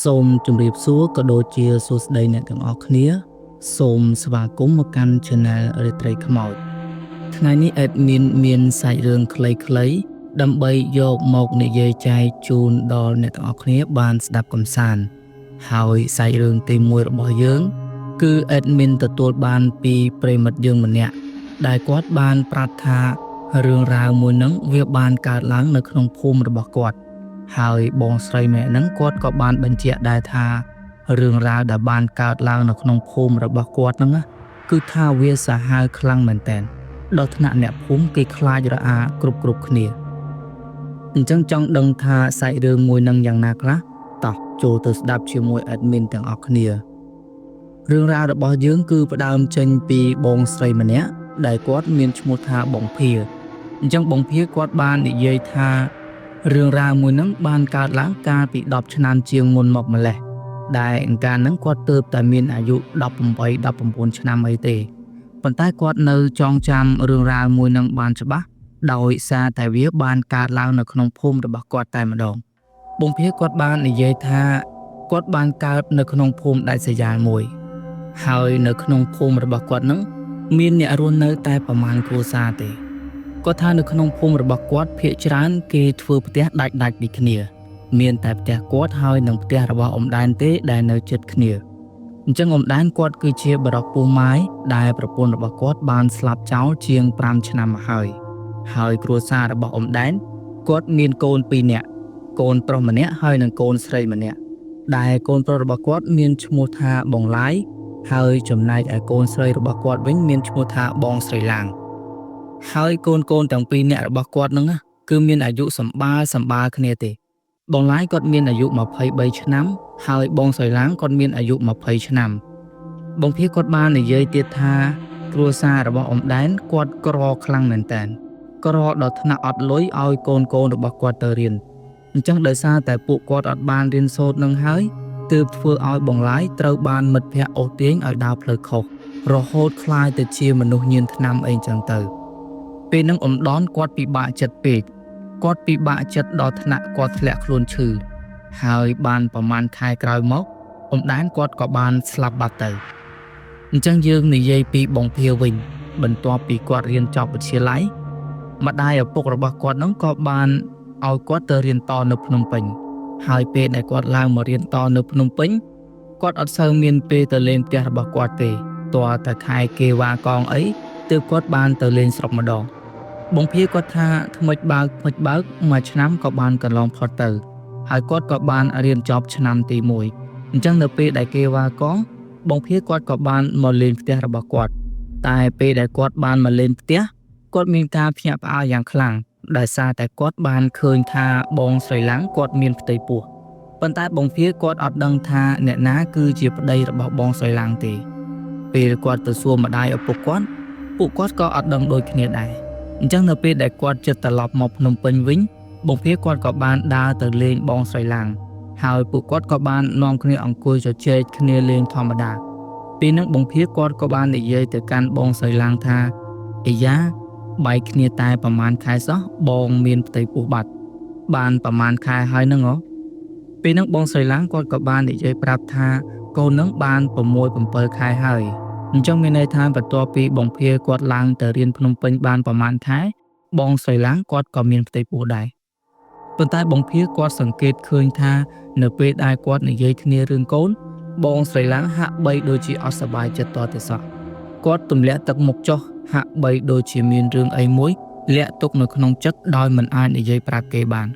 សូមជម្រាបសួរក៏ដូចជាសួស្តីអ្នកទាំងអស់គ្នាសូមស្វាគមន៍មកកាន់ Channel រាត្រីខ្មោចថ្ងៃនេះ Admin មានសាច់រឿងខ្លីៗដើម្បីយកមកនិយាយចែកជូនដល់អ្នកទាំងអស់គ្នាបានស្ដាប់កំសាន្តហើយសាច់រឿងទី1របស់យើងគឺ Admin ទទួលបានពីប្រិមិត្តយើងម្នាក់ដែលគាត់បានប្រាប់ថារឿងរ៉ាវមួយហ្នឹងវាបានកើតឡើងនៅក្នុងភូមិរបស់គាត់ហើយបងស្រីម្នាក់ហ្នឹងគាត់ក៏បានបញ្ជាក់ដែរថារឿងរ៉ាវដែលបានកើតឡើងនៅក្នុងភូមិរបស់គាត់ហ្នឹងគឺថាវាសាហាវខ្លាំងមែនតើដល់ថ្នាក់អ្នកភូមិគេខ្លាចរអាគ្រប់គ្នាអញ្ចឹងចង់ដឹងថាសាច់រឿងមួយហ្នឹងយ៉ាងណាខ្លះតោះចូលទៅស្ដាប់ជាមួយ Admin ទាំងអស់គ្នារឿងរ៉ាវរបស់យើងគឺផ្ដើមចេញពីបងស្រីម្នាក់ដែលគាត់មានឈ្មោះថាបងភាអញ្ចឹងបងភាគាត់បាននិយាយថារឿងរ៉ាវមួយហ្នឹងបានកើតឡើងកាលពី10ឆ្នាំជាងមុនមកម្លេះដែលអង្ការហ្នឹងគាត់ទើបតែមានអាយុ18-19ឆ្នាំអីទេប៉ុន្តែគាត់នៅចងចាំរឿងរ៉ាវមួយហ្នឹងបានច្បាស់ដោយសារតែវាបានកើតឡើងនៅក្នុងភូមិរបស់គាត់តែម្ដងបងភាគាត់បាននិយាយថាគាត់បានកើតនៅក្នុងភូមិដាច់ស្រយាលមួយហើយនៅក្នុងភូមិរបស់គាត់ហ្នឹងមានអ្នករស់នៅតែប្រមាណគ្រួសារទេគាត់ថានៅក្នុងភូមិរបស់គាត់ភាគច្រើនគេធ្វើផ្ទះដាច់ពីគ្នាមានតែផ្ទះគាត់ហើយនិងផ្ទះរបស់អ៊ំដែនទេដែលនៅជិតគ្នាអញ្ចឹងអ៊ំដែនគាត់គឺជាបរិសុទ្ធពោះម៉ាយដែលប្រពន្ធរបស់គាត់បានស្លាប់ចោលជាង5ឆ្នាំមកហើយគ្រួសាររបស់អ៊ំដែនគាត់មានកូន2នាក់កូនប្រុសម្នាក់ហើយនិងកូនស្រីម្នាក់ដែលកូនប្រុសរបស់គាត់មានឈ្មោះថាបងឡាយហើយចំណែកឯកូនស្រីរបស់គាត់វិញមានឈ្មោះថាបងស្រីឡាងហើយកូនទាំងពីរនាក់របស់គាត់ហ្នឹងគឺមានអាយុសម្បាគ្នាទេបងឡាយគាត់មានអាយុ23ឆ្នាំហើយបងស្រីឡាងគាត់មានអាយុ20ឆ្នាំបងភាគាត់បាននិយាយទៀតថាគ្រួសាររបស់អ៊ំដែនគាត់ក្រខ្លាំងមែនតើក្រដល់ថ្នាក់អត់លុយឲ្យកូនរបស់គាត់ទៅរៀនអញ្ចឹងដោយសារតែពួកគាត់អត់បានរៀនសូត្រនឹងហើយទើបធ្វើឲ្យបងឡាយត្រូវបានមិត្តភ័ក្តិអូសទាញឲ្យដើរផ្លូវខុសរហូតក្លាយទៅជាមនុស្សញៀនថ្នាំអីចឹងទៅពេលហ្នឹងអ៊ំដនគាត់ពិបាកចិត្តពេកគាត់ពិបាកចិត្តដល់ថ្នាក់គាត់ធ្លាក់ខ្លួនឈឺហើយបានប្រហែលខែក្រោយមកអ៊ំដែនគាត់ក៏បានស្លាប់បាត់ទៅអញ្ចឹងយើងនិយាយពីបងភាវិញបន្ទាប់ពីគាត់រៀនចប់វិទ្យាល័យម្ដាយឪពុករបស់គាត់ហ្នឹងក៏បានឲ្យគាត់ទៅរៀនតនៅភ្នំពេញហើយពេលដែលគាត់ឡើងមករៀនតនៅភ្នំពេញគាត់អត់សូវមានពេលទៅលេងផ្ទះរបស់គាត់ទេទាល់តែខែគេវ៉ាកងអីទើបគាត់បានទៅលេងស្រុកម្ដងបងភាគាត់ថាថ្មិចបើកមួយឆ្នាំក៏បានកន្លងផុតទៅហើយគាត់ក៏បានរៀនចប់ឆ្នាំទី1អញ្ចឹងនៅពេលដែលគេវ៉ាកងបងភាគាត់ក៏បានមកលេងផ្ទះរបស់គាត់តែពេលដែលគាត់បានមកលេងផ្ទះគាត់មានការភ្ញាក់ផ្អើលយ៉ាងខ្លាំងដោយសារតែគាត់បានឃើញថាបងស្រីឡាំងគាត់មានផ្ទៃពោះប៉ុន្តែបងភាគាត់អត់ដឹងថាអ្នកណាគឺជាប្តីរបស់បងស្រីឡាំងទេពេលគាត់ទៅសួរម្ដាយឪពុកគាត់ពួកគាត់ក៏អត់ដឹងដូចគ្នាដែរអញ្ចឹងនៅពេលដែលគាត់ជិតត្រឡប់មកភ្នំពេញវិញបងភាគាត់ក៏បានដើរទៅលេងបងស្រីឡាំងហើយពួកគាត់ក៏បាននាំគ្នាអង្គុយជជែកគ្នាលេងធម្មតាពេលហ្នឹងបងភាគាត់ក៏បាននិយាយទៅកាន់បងស្រីឡាំងថាអីយ៉ាបែកគ្នាតែប្រហែលខែសោះបងមានផ្ទៃពោះបាត់បានប្រហែលខែហើយហ្នឹងហ៎ពេលហ្នឹងបងស្រីឡាំងគាត់ក៏បាននិយាយប្រាប់ថាកូនហ្នឹងបាន6-7ខែហើយអញ្ចឹងមានន័យថាបន្ទាប់ពីបងភាគាត់ឡើងទៅរៀនភ្នំពេញបានប្រហែលខែបងស្រីឡាំងគាត់ក៏មានផ្ទៃពោះដែរប៉ុន្តែបងភាគាត់សង្កេតឃើញថានៅពេលដែលគាត់និយាយគ្នារឿងកូនបងស្រីឡាំងហាក់បីដូចជាអត់សប្បាយចិត្តតទៅសោះគាត់ទម្លាក់ទឹកមុខចុះហាក់បីដូចជាមានរឿងអីមួយលាក់ទុកនៅក្នុងចិត្តដោយមិនអាចនិយាយប្រាប់គេបាន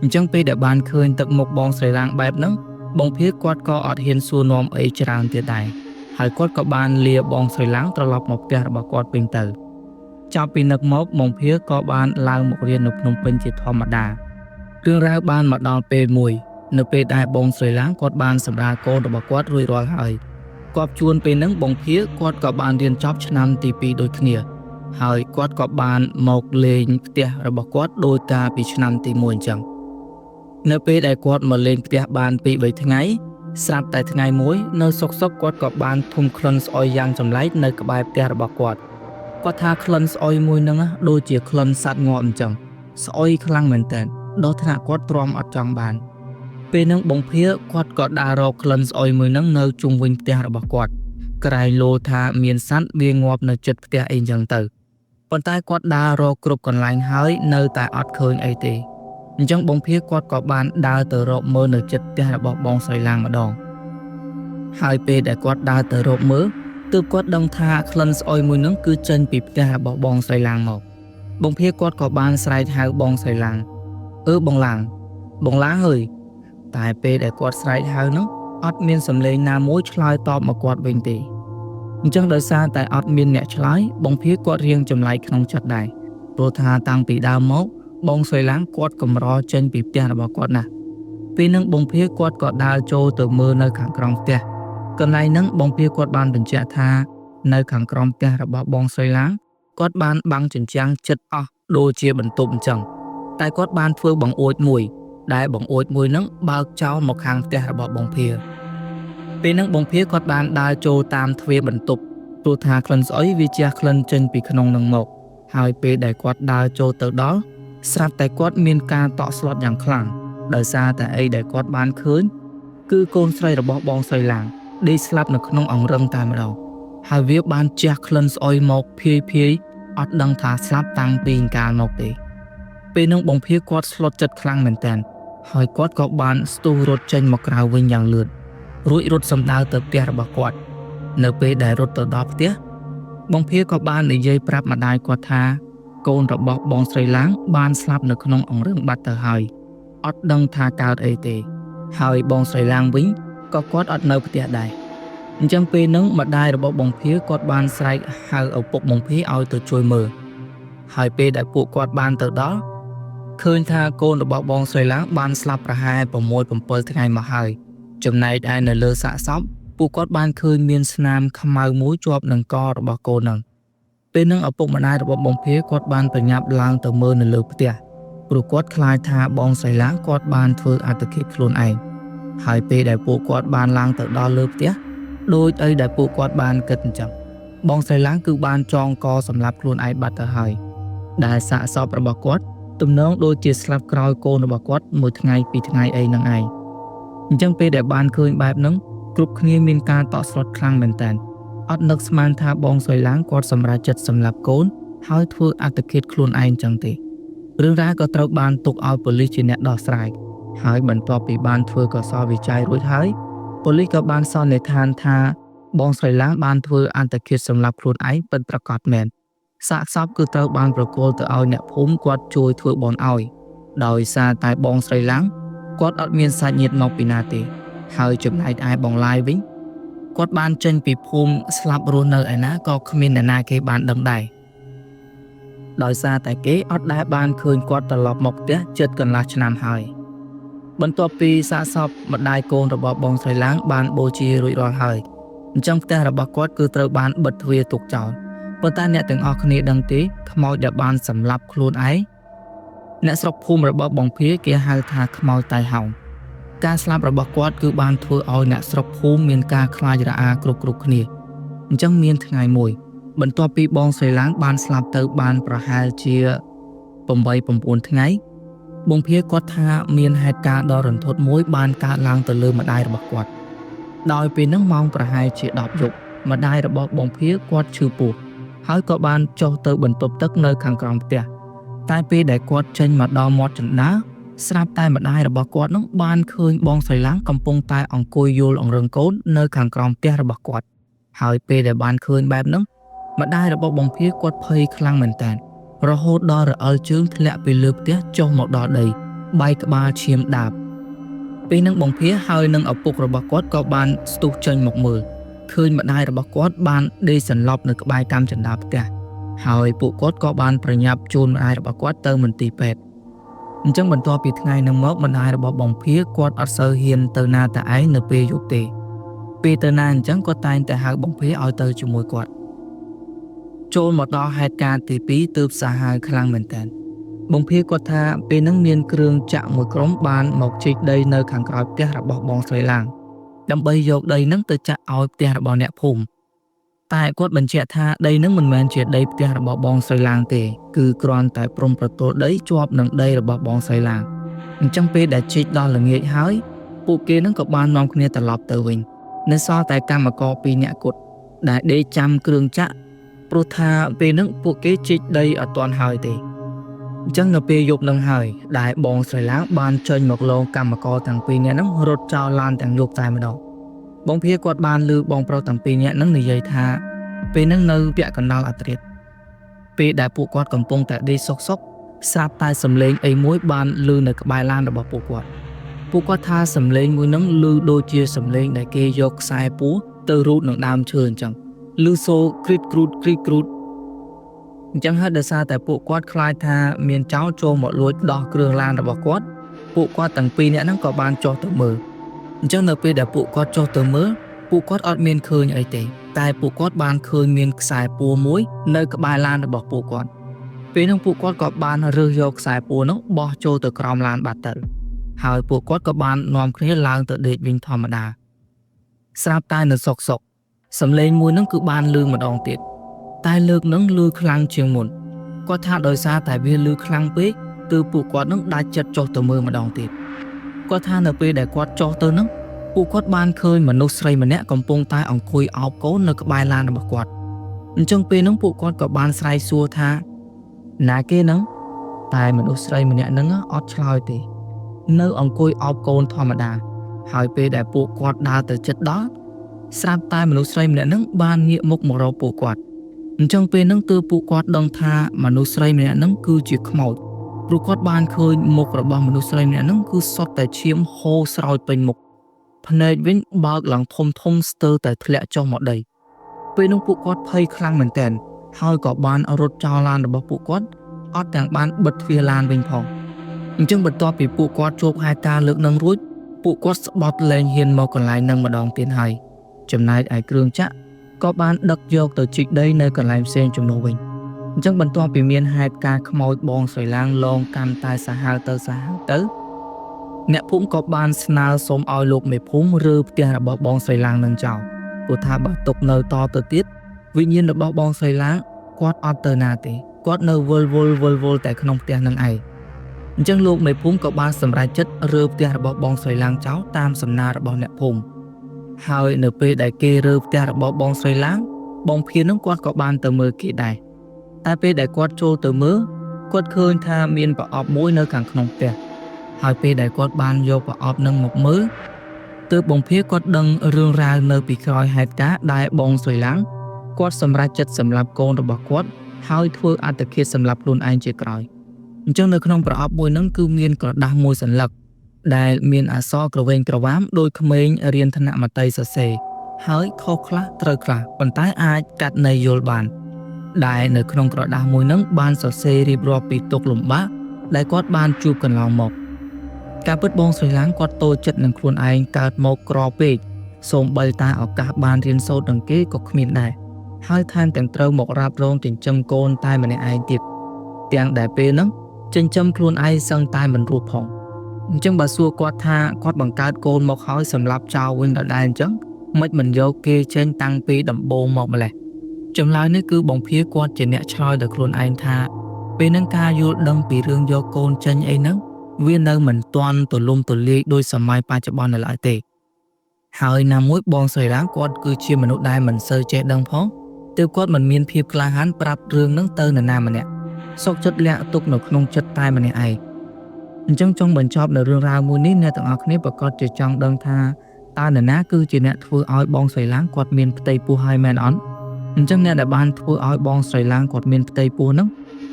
អញ្ចឹងពេលដែលបានឃើញទឹកមុខបងស្រីឡាំងបែបហ្នឹងបងភាគាត់ក៏អត់ហ៊ានសួរនាំអីច្រើនទៀតដែរហើយគាត់ក៏បានលាបងស្រីឡាំងត្រឡប់មកផ្ទះរបស់គាត់វិញទៅចាប់ពីនឹកមកបងភាក៏បានឡើងមករៀននៅភ្នំពេញជាធម្មតារឿងរ៉ាវបានមកដល់ពេលមួយនៅពេលដែលបងស្រីឡាំងគាត់បានសម្រាលកូនរបស់គាត់រួចរាល់ហើយគាត់ជួនពេលហ្នឹងបងភាគាត់ក៏បានរៀនចប់ឆ្នាំទី2ដូចគ្នាហើយគាត់ក៏បានមកលេងផ្ទះរបស់គាត់ដោយកាលពីឆ្នាំទី1អញ្ចឹងនៅពេលដែលគាត់មកលេងផ្ទះបាន2-3ថ្ងៃស្រាប់តែថ្ងៃមួយនៅសុកគាត់ក៏បានធុំក្លិនស្អុយយ៉ាងចម្លែកនៅក្បែរផ្ទះរបស់គាត់ថាក្លិនស្អុយមួយហ្នឹងដូចជាក្លិនសត្វងាប់អញ្ចឹងស្អុយខ្លាំងមែនតើដល់ថ្នាក់គាត់ទ្រាំអត់ចង់បាន ពេលនឹងបងភាគាត់ក៏ដើររកក្លិនស្អុយមួយនឹងនៅជុំវិញផ្ទះរបស់គាត់ក្រែងលោថាមានសត្វវាងាប់នៅជិតផ្ទះអីចឹងទៅប៉ុន្តែគាត់ដើររកគ្រប់កន្លែងហើយនៅតែអត់ឃើញអីទេអញ្ចឹងបងភាគាត់ក៏បានដើរទៅរកមើលនៅជិតផ្ទះរបស់បងស្រីឡាងម្ដងហើយពេលដែលគាត់ដើរទៅរកមើលទើបគាត់ដឹងថាក្លិនស្អុយមួយនឹងគឺចេញពីផ្ទះរបស់បងស្រីឡាងមកបងភាគាត់ក៏បានស្រែកហៅបងស្រីឡាងបងឡាងអើយតែពេលដែលគាត់ស្រែកហៅនោះអត់មានសំឡេងណាមួយឆ្លើយតបមកគាត់វិញទេអញ្ចឹងដោយសារតែអត់មានអ្នកឆ្លើយបងភាគាត់រៀងចម្លែកក្នុងចិត្តដែរព្រោះថាតាំងពីដើមមកបងស្រីឡាងគាត់កម្រចេញពីផ្ទះរបស់គាត់ណាស់ពេលនឹងបងភាគាត់ក៏ដើរចូលទៅមើលនៅខាងក្រោមផ្ទះកន្លែងហ្នឹងបងភាគាត់បានបញ្ជាក់ថានៅខាងក្រោមផ្ទះរបស់បងស្រីឡាងគាត់បានបាំងជញ្ជាំងជិតអស់ដូចជាបន្ទប់អញ្ចឹងតែគាត់បានធ្វើបង្អួចមួយដែលបង្អួចមួយហ្នឹងបើកចោលមកខាងផ្ទះរបស់បងភាពេលហ្នឹងបងភាគាត់បានដើរចូលតាមទ្វារបន្ទប់ព្រោះថាក្លិនស្អុយវាជះក្លិនចេញពីក្នុងហ្នឹងមកហើយពេលដែលគាត់ដើរចូលទៅដល់ស្រាប់តែគាត់មានការតក់ស្លុតយ៉ាងខ្លាំងដោយសារតែអីដែលគាត់បានឃើញគឺកូនស្រីរបស់បងស្រីឡាងដេកស្លាប់នៅក្នុងអង្រឹងតែម្ដងហើយវាបានជះក្លិនស្អុយមកភាយអត់ដឹងថាស្លាប់តាំងពីកាលមកទេពេលនោះបងភាគាត់ស្លុតចិត្តខ្លាំងមែនតើហើយគាត់ក៏បានស្ទុះរត់ចេញមកក្រៅវិញយ៉ាងលឿនរួចរត់សម្ដៅទៅផ្ទះរបស់គាត់នៅពេលដែលរត់ទៅដល់ផ្ទះបងភាក៏បាននិយាយប្រាប់ម្ដាយគាត់ថាកូនរបស់បងស្រីឡាងបានស្លាប់នៅក្នុងអង្រឹងបាត់ទៅហើយអត់ដឹងថាកើតអីទេហើយបងស្រីឡាងវិញក៏គាត់អត់នៅផ្ទះដែរអញ្ចឹងពេលហ្នឹងម្ដាយរបស់បងភាគាត់បានស្រែកហៅឪពុកបងភាឲ្យទៅជួយមើលហើយពេលដែលពួកគាត់បានទៅដល់ឃើញថាកូនរបស់បងស្រីឡាងបានស្លាប់ប្រហែល 6-7 ថ្ងៃមកហើយចំណែកឯនៅលើសាកសពពួកគាត់បានឃើញមានស្នាមខ្មៅមួយជាប់នឹងករបស់កូនហ្នឹងពេលហ្នឹងឪពុកម្ដាយរបស់បងភាគាត់បានប្រញាប់ឡើងទៅមើលនៅលើផ្ទះព្រោះគាត់ខ្លាចថាបងស្រីឡាងគាត់បានធ្វើអត្តឃាតខ្លួនឯងហើយពេលដែលពួកគាត់បានឡើងទៅដល់លើផ្ទះដូចអីដែលពួកគាត់បានគិតអញ្ចឹងបងស្រីឡាងគឺបានចងកសម្រាប់ខ្លួនឯងបាត់ទៅហើយដែលសាកសពរបស់គាត់ទំនងដូចជាស្លាប់ក្រោយកូនរបស់គាត់1ថ្ងៃ2ថ្ងៃអីហ្នឹងឯងអញ្ចឹងពេលដែលបានឃើញបែបហ្នឹងគ្រប់គ្នាមានការតក់ស្លុតខ្លាំងមែនតើអត់នឹកស្មានថាបងស្រីឡាងគាត់សម្រេចចិត្តសម្លាប់កូនហើយធ្វើអត្តឃាតខ្លួនឯងអញ្ចឹងទេរឿងរ៉ាវក៏ត្រូវបានទុកឲ្យប៉ូលីសជាអ្នកដោះស្រាយហើយបន្ទាប់ពីបានធ្វើកសោវិច័យរួចហើយប៉ូលីសក៏បានសន្និដ្ឋានថាបងស្រីឡាងបានធ្វើអត្តឃាតសម្លាប់ខ្លួនឯងពិតប្រាកដមែនសាកសពគឺត្រូវបានប្រគល់ទៅឲ្យអ្នកភូមិគាត់ជួយធ្វើបន់ឲ្យដោយសារតែបងស្រីឡាងគាត់អត់មានសាច់ញាតិមកពីណាទេហើយចំណែកឯបងឡាយវិញគាត់បានចេញពីភូមិស្លាប់រស់នៅឯណាក៏គ្មានអ្នកណាគេបានដឹងដែរដោយសារតែគេអត់ដែលបានឃើញគាត់ត្រឡប់មកផ្ទះជិតកន្លះឆ្នាំហើយបន្ទាប់ពីសាកសពម្ដាយកូនរបស់បងស្រីឡាងបានបូជារួចរាល់ហើយអញ្ចឹងផ្ទះរបស់គាត់គឺត្រូវបានបិទទ្វារទុកចោលប៉ុន្តែអ្នកទាំងអស់គ្នាដឹងទេខ្មោចដែលបានសម្លាប់ខ្លួនឯងអ្នកស្រុកភូមិរបស់បងភាគេហៅថាខ្មោចតៃហោងការស្លាប់របស់គាត់គឺបានធ្វើឲ្យអ្នកស្រុកភូមិមានការខ្លាចរអាគ្រប់គ្នាអញ្ចឹងមានថ្ងៃមួយបន្ទាប់ពីបងស្រីឡាងបានស្លាប់ទៅបានប្រហែលជា 8-9 ថ្ងៃបងភាគាត់ថាមានហេតុការណ៍ដ៏រន្ធត់មួយបានកើតឡើងទៅលើម្ដាយរបស់គាត់ដោយពេលហ្នឹងម៉ោងប្រហែលជា 10 យប់ម្ដាយរបស់បងភាគាត់ឈឺពោះហើយក៏បានចុះទៅបន្ទប់ទឹកនៅខាងក្រោមផ្ទះតែពេលដែលគាត់ចេញមកដល់មាត់ជណ្ដើរស្រាប់តែម្ដាយរបស់គាត់នឹងបានឃើញបងស្រីឡាងកំពុងតែអង្គុយយល់អង្រឹងកូននៅខាងក្រោមផ្ទះរបស់គាត់ហើយពេលដែលបានឃើញបែបហ្នឹងម្ដាយរបស់បងភាគាត់ភ័យខ្លាំងមែនតើរហូតដល់រអិលជើងធ្លាក់ពីលើផ្ទះចុះមកដល់ដីបែកក្បាលឈាមដាបពេលហ្នឹងបងភាហើយនឹងឪពុករបស់គាត់ក៏បានស្ទុះចេញមកមើលឃើញម្ដាយរបស់គាត់បានដេកសន្លប់នៅក្បែរតាមជណ្ដើរផ្ទះហើយពួកគាត់ក៏បានប្រញាប់ជូនម្ដាយរបស់គាត់ទៅមន្ទីរពេទ្យអញ្ចឹងបន្ទាប់ពីថ្ងៃហ្នឹងមកម្ដាយរបស់បងភាគាត់អត់សូវហ៊ានទៅណាតែឯងនៅពេលយប់ទេពេលទៅណាអញ្ចឹងគាត់តែងតែហៅបងភាឲ្យទៅជាមួយគាត់ចូលមកដល់ហេតុការណ៍ទី2ទើបសាហាវខ្លាំងមែនតើបងភាគាត់ថាពេលហ្នឹងមានគ្រឿងចាក់មួយក្រុមបានមកជីកដីនៅខាងក្រោយផ្ទះរបស់បងស្រីឡាងដើម្បីយកដីហ្នឹងទៅចាក់ឲ្យផ្ទះរបស់អ្នកភូមិតែគាត់បញ្ជាក់ថាដីហ្នឹងមិនមែនជាដីផ្ទះរបស់បងស្រីឡាងទេគឺគ្រាន់តែព្រំប្រទល់ដីជាប់នឹងដីរបស់បងស្រីឡាងអញ្ចឹងពេលដែលជីកដល់ល្ងាចហើយ ពួកគេនឹងក៏បាននាំគ្នាត្រឡប់ទៅវិញនៅសល់តែកម្មករ2នាក់គត់ដែលដេកចាំគ្រឿងចក្រព្រោះថាពេលហ្នឹងពួកគេជីកដីអត់ទាន់ហើយទេអញ្ចឹងនៅពេលយប់នឹងហើយដែលបងស្រីឡាងបានចេញមកលងកម្មករទាំង2នាក់ហ្នឹងរត់ចោលឡានទាំងយប់តែម្ដងបងភាគាត់បានឮបងប្រុសទាំង2នាក់ហ្នឹងនិយាយថាពេលហ្នឹងនៅពាក់កណ្ដាលអត្រាតពេលដែលពួកគាត់កំពុងតែដេកសុកស្រាប់តែសំឡេងអីមួយបានឮនៅក្បែរឡានរបស់ពួកគាត់ថាសំឡេងមួយហ្នឹងឮដូចជាសំឡេងដែលគេយកខ្សែពួរទៅរូតនឹងដើមឈើអញ្ចឹងឮសូរគ្រីតគ្រូតអញ្ចឹងហើយដោយសារតែពួកគាត់ខ្លាចថាមានចោរចូលមកលួចដោះគ្រឿងឡានរបស់គាត់ពួកគាត់ទាំង2នាក់ហ្នឹងក៏បានចុះទៅមើលអញ្ចឹងនៅពេលដែលពួកគាត់ចុះទៅមើលពួកគាត់អត់មានឃើញអីទេតែពួកគាត់បានឃើញមានខ្សែពួរមួយនៅក្បែរឡានរបស់ពួកគាត់ពេលហ្នឹងពួកគាត់ក៏បានរើសយកខ្សែពួរនោះបោះចូលទៅក្រោមឡានបាត់ទៅហើយពួកគាត់ក៏បាននាំគ្នាឡើងទៅដេកវិញធម្មតាស្រាប់តែនៅសុកសំឡេងមួយហ្នឹងគឺបានលឺម្ដងទៀតតែលើកហ្នឹងលឺខ្លាំងជាងមុនគាត់ថាដោយសារតែវាលឺខ្លាំងពេកទើបពួកគាត់នឹងដាច់ចិត្តចុះទៅមើលម្ដងទៀតគាត់ថានៅពេលដែលគាត់ចុះទៅហ្នឹងពួកគាត់បានឃើញមនុស្សស្រីម្នាក់កំពុងតែអង្គុយអោបកូននៅក្បែរឡានរបស់គាត់អញ្ចឹងពេលហ្នឹងពួកគាត់ក៏បានស្រែកសួរថាណាគេហ្នឹងតែមនុស្សស្រីម្នាក់ហ្នឹងអត់ឆ្លើយទេនៅអង្គុយអោបកូនធម្មតាហើយពេលដែលពួកគាត់ដើរទៅជិតដល់ស្រាប់តែមនុស្សស្រីម្នាក់ហ្នឹងបានងាកមុខមករកពួកគាត់អញ្ចឹងពេលហ្នឹងទើបពួកគាត់ដឹងថាមនុស្សស្រីម្នាក់ហ្នឹងគឺជាខ្មោចព្រោះគាត់បានឃើញមុខរបស់មនុស្សស្រីម្នាក់ហ្នឹងគឺសុទ្ធតែឈាមហូរស្រោចពេញមុខភ្នែកវិញបើកឡើងធំស្ទើរតែធ្លាក់ចុះមកដីពេលនោះពួកគាត់ភ័យខ្លាំងមែនទែនហើយក៏បានរត់ចោលឡានរបស់ពួកគាត់អត់ទាំងបានបិទទ្វារឡានវិញផងអញ្ចឹងបន្ទាប់ពីពួកគាត់ជួបហេតុការណ៍លើកនឹងរួចពួកគាត់ស្បត់លែងហ៊ានមកកន្លែងនឹងម្ដងទៀតហើយចំណែកឯគ្រឿងចក្រក៏បានដឹកយកទៅជីកដីនៅកន្លែងផ្សេងចំនួនវិញអញ្ចឹងបន្ទាប់ពីមានហេតុការណ៍ខ្មោចបងស្រីឡាងលងកាន់តែសាហាវទៅអ្នកភូមិក៏បានស្នើសុំឲ្យលោកមេភូមិរើផ្ទះរបស់បងស្រីឡាងនឹងចោលព្រោះថាបើទុកនៅតទៅទៀតវិញ្ញាណរបស់បងស្រីឡាងគាត់អត់ទៅណាទេគាត់នៅវិលវល់តែក្នុងផ្ទះនឹងឯងអញ្ចឹងលោកមេភូមិក៏បានសម្រេចចិត្តរើផ្ទះរបស់បងស្រីឡាងចោលតាមសំណើរបស់អ្នកភូមិហើយនៅពេលដែលគេរើផ្ទះរបស់បងស្រីឡាងបងភៀននឹងគាត់ក៏បានទៅមើលគេដែរតែពេលដែលគាត់ចូលទៅមើលគាត់ឃើញថាមានប្រអប់មួយនៅខាងក្នុងផ្ទះហើយពេលដែលគាត់បានយកប្រអប់នឹងមកមើលទើបបងភៀគាត់ដឹងរឿងរ៉ាវនៅពីក្រោយហេតុការណ៍ដែលបងស្រីឡាងគាត់សម្រេចចិត្តសម្លាប់កូនរបស់គាត់ហើយធ្វើអត្តឃាតសម្លាប់ខ្លួនឯងជាក្រោយអញ្ចឹងនៅក្នុងប្រអប់មួយហ្នឹងគឺមានក្រដាស់មួយសន្លឹកដែលមានអក្សរក្រវែងក្រវាមដោយក្មេងរៀនថ្នាក់មត្តេយ្យសរសេរហើយខុសខ្លះត្រូវខ្លះប៉ុន្តែអាចកាត់ន័យយល់បានដែលនៅក្នុងក្រដាស់មួយហ្នឹងបានសរសេររៀបរាប់ពីទុក្ខលំបាកដែលគាត់បានជួបកន្លងមកការពិតបងស្រីឡាងគាត់តូចចិត្តនឹងខ្លួនឯងកើតមកក្រពេកសូម្បីតែឱកាសបានរៀនសូត្រនឹងគេក៏គ្មានដែរហើយថែមទាំងត្រូវមករ៉ាប់រងចិញ្ចឹមកូនតែម្នាក់ឯងទៀតទាំងដែលពេលហ្នឹងចិញ្ចឹមខ្លួនឯងសឹងតែមិនរស់ផងអញ្ចឹងបើសួរគាត់ថាគាត់បង្កើតកូនមកហើយសម្រាប់ចោលវិញដដែលអញ្ចឹងមិនយកគេចេញតាំងពីដំបូងមកម្លេះចម្លើយនេះគឺបងភាគាត់ជាអ្នកឆ្លើយដល់ខ្លួនឯងថាពេលហ្នឹងការយល់ដឹងពីរឿងយកកូនចេញអីហ្នឹងវានៅមិនទាន់ទូលំទូលាយដោយសម័យបច្ចុប្បន្ននៅឡើយទេហើយណាមួយបងស្រីឡាងគាត់គឺជាមនុស្សដែលមិនសូវចេះដឹងផងទើបគាត់មិនមានភាពក្លាហានប្រាប់រឿងហ្នឹងទៅនរណាម្នាក់សុខចិត្តលាក់ទុកនៅក្នុងចិត្តតែម្នាក់ឯងអញ្ចឹងចង់បញ្ចប់នៅរឿងរ៉ាវមួយនេះអ្នកទាំងអស់គ្នាប្រកាសជាចង់ដឹងថាតើនរណាគឺជាអ្នកធ្វើឲ្យបងស្រីឡាងគាត់មានផ្ទៃពោះហើយមែនអត់អញ្ចឹងអ្នកដែលបានធ្វើឲ្យបងស្រីឡាងគាត់មានផ្ទៃពោះហ្នឹង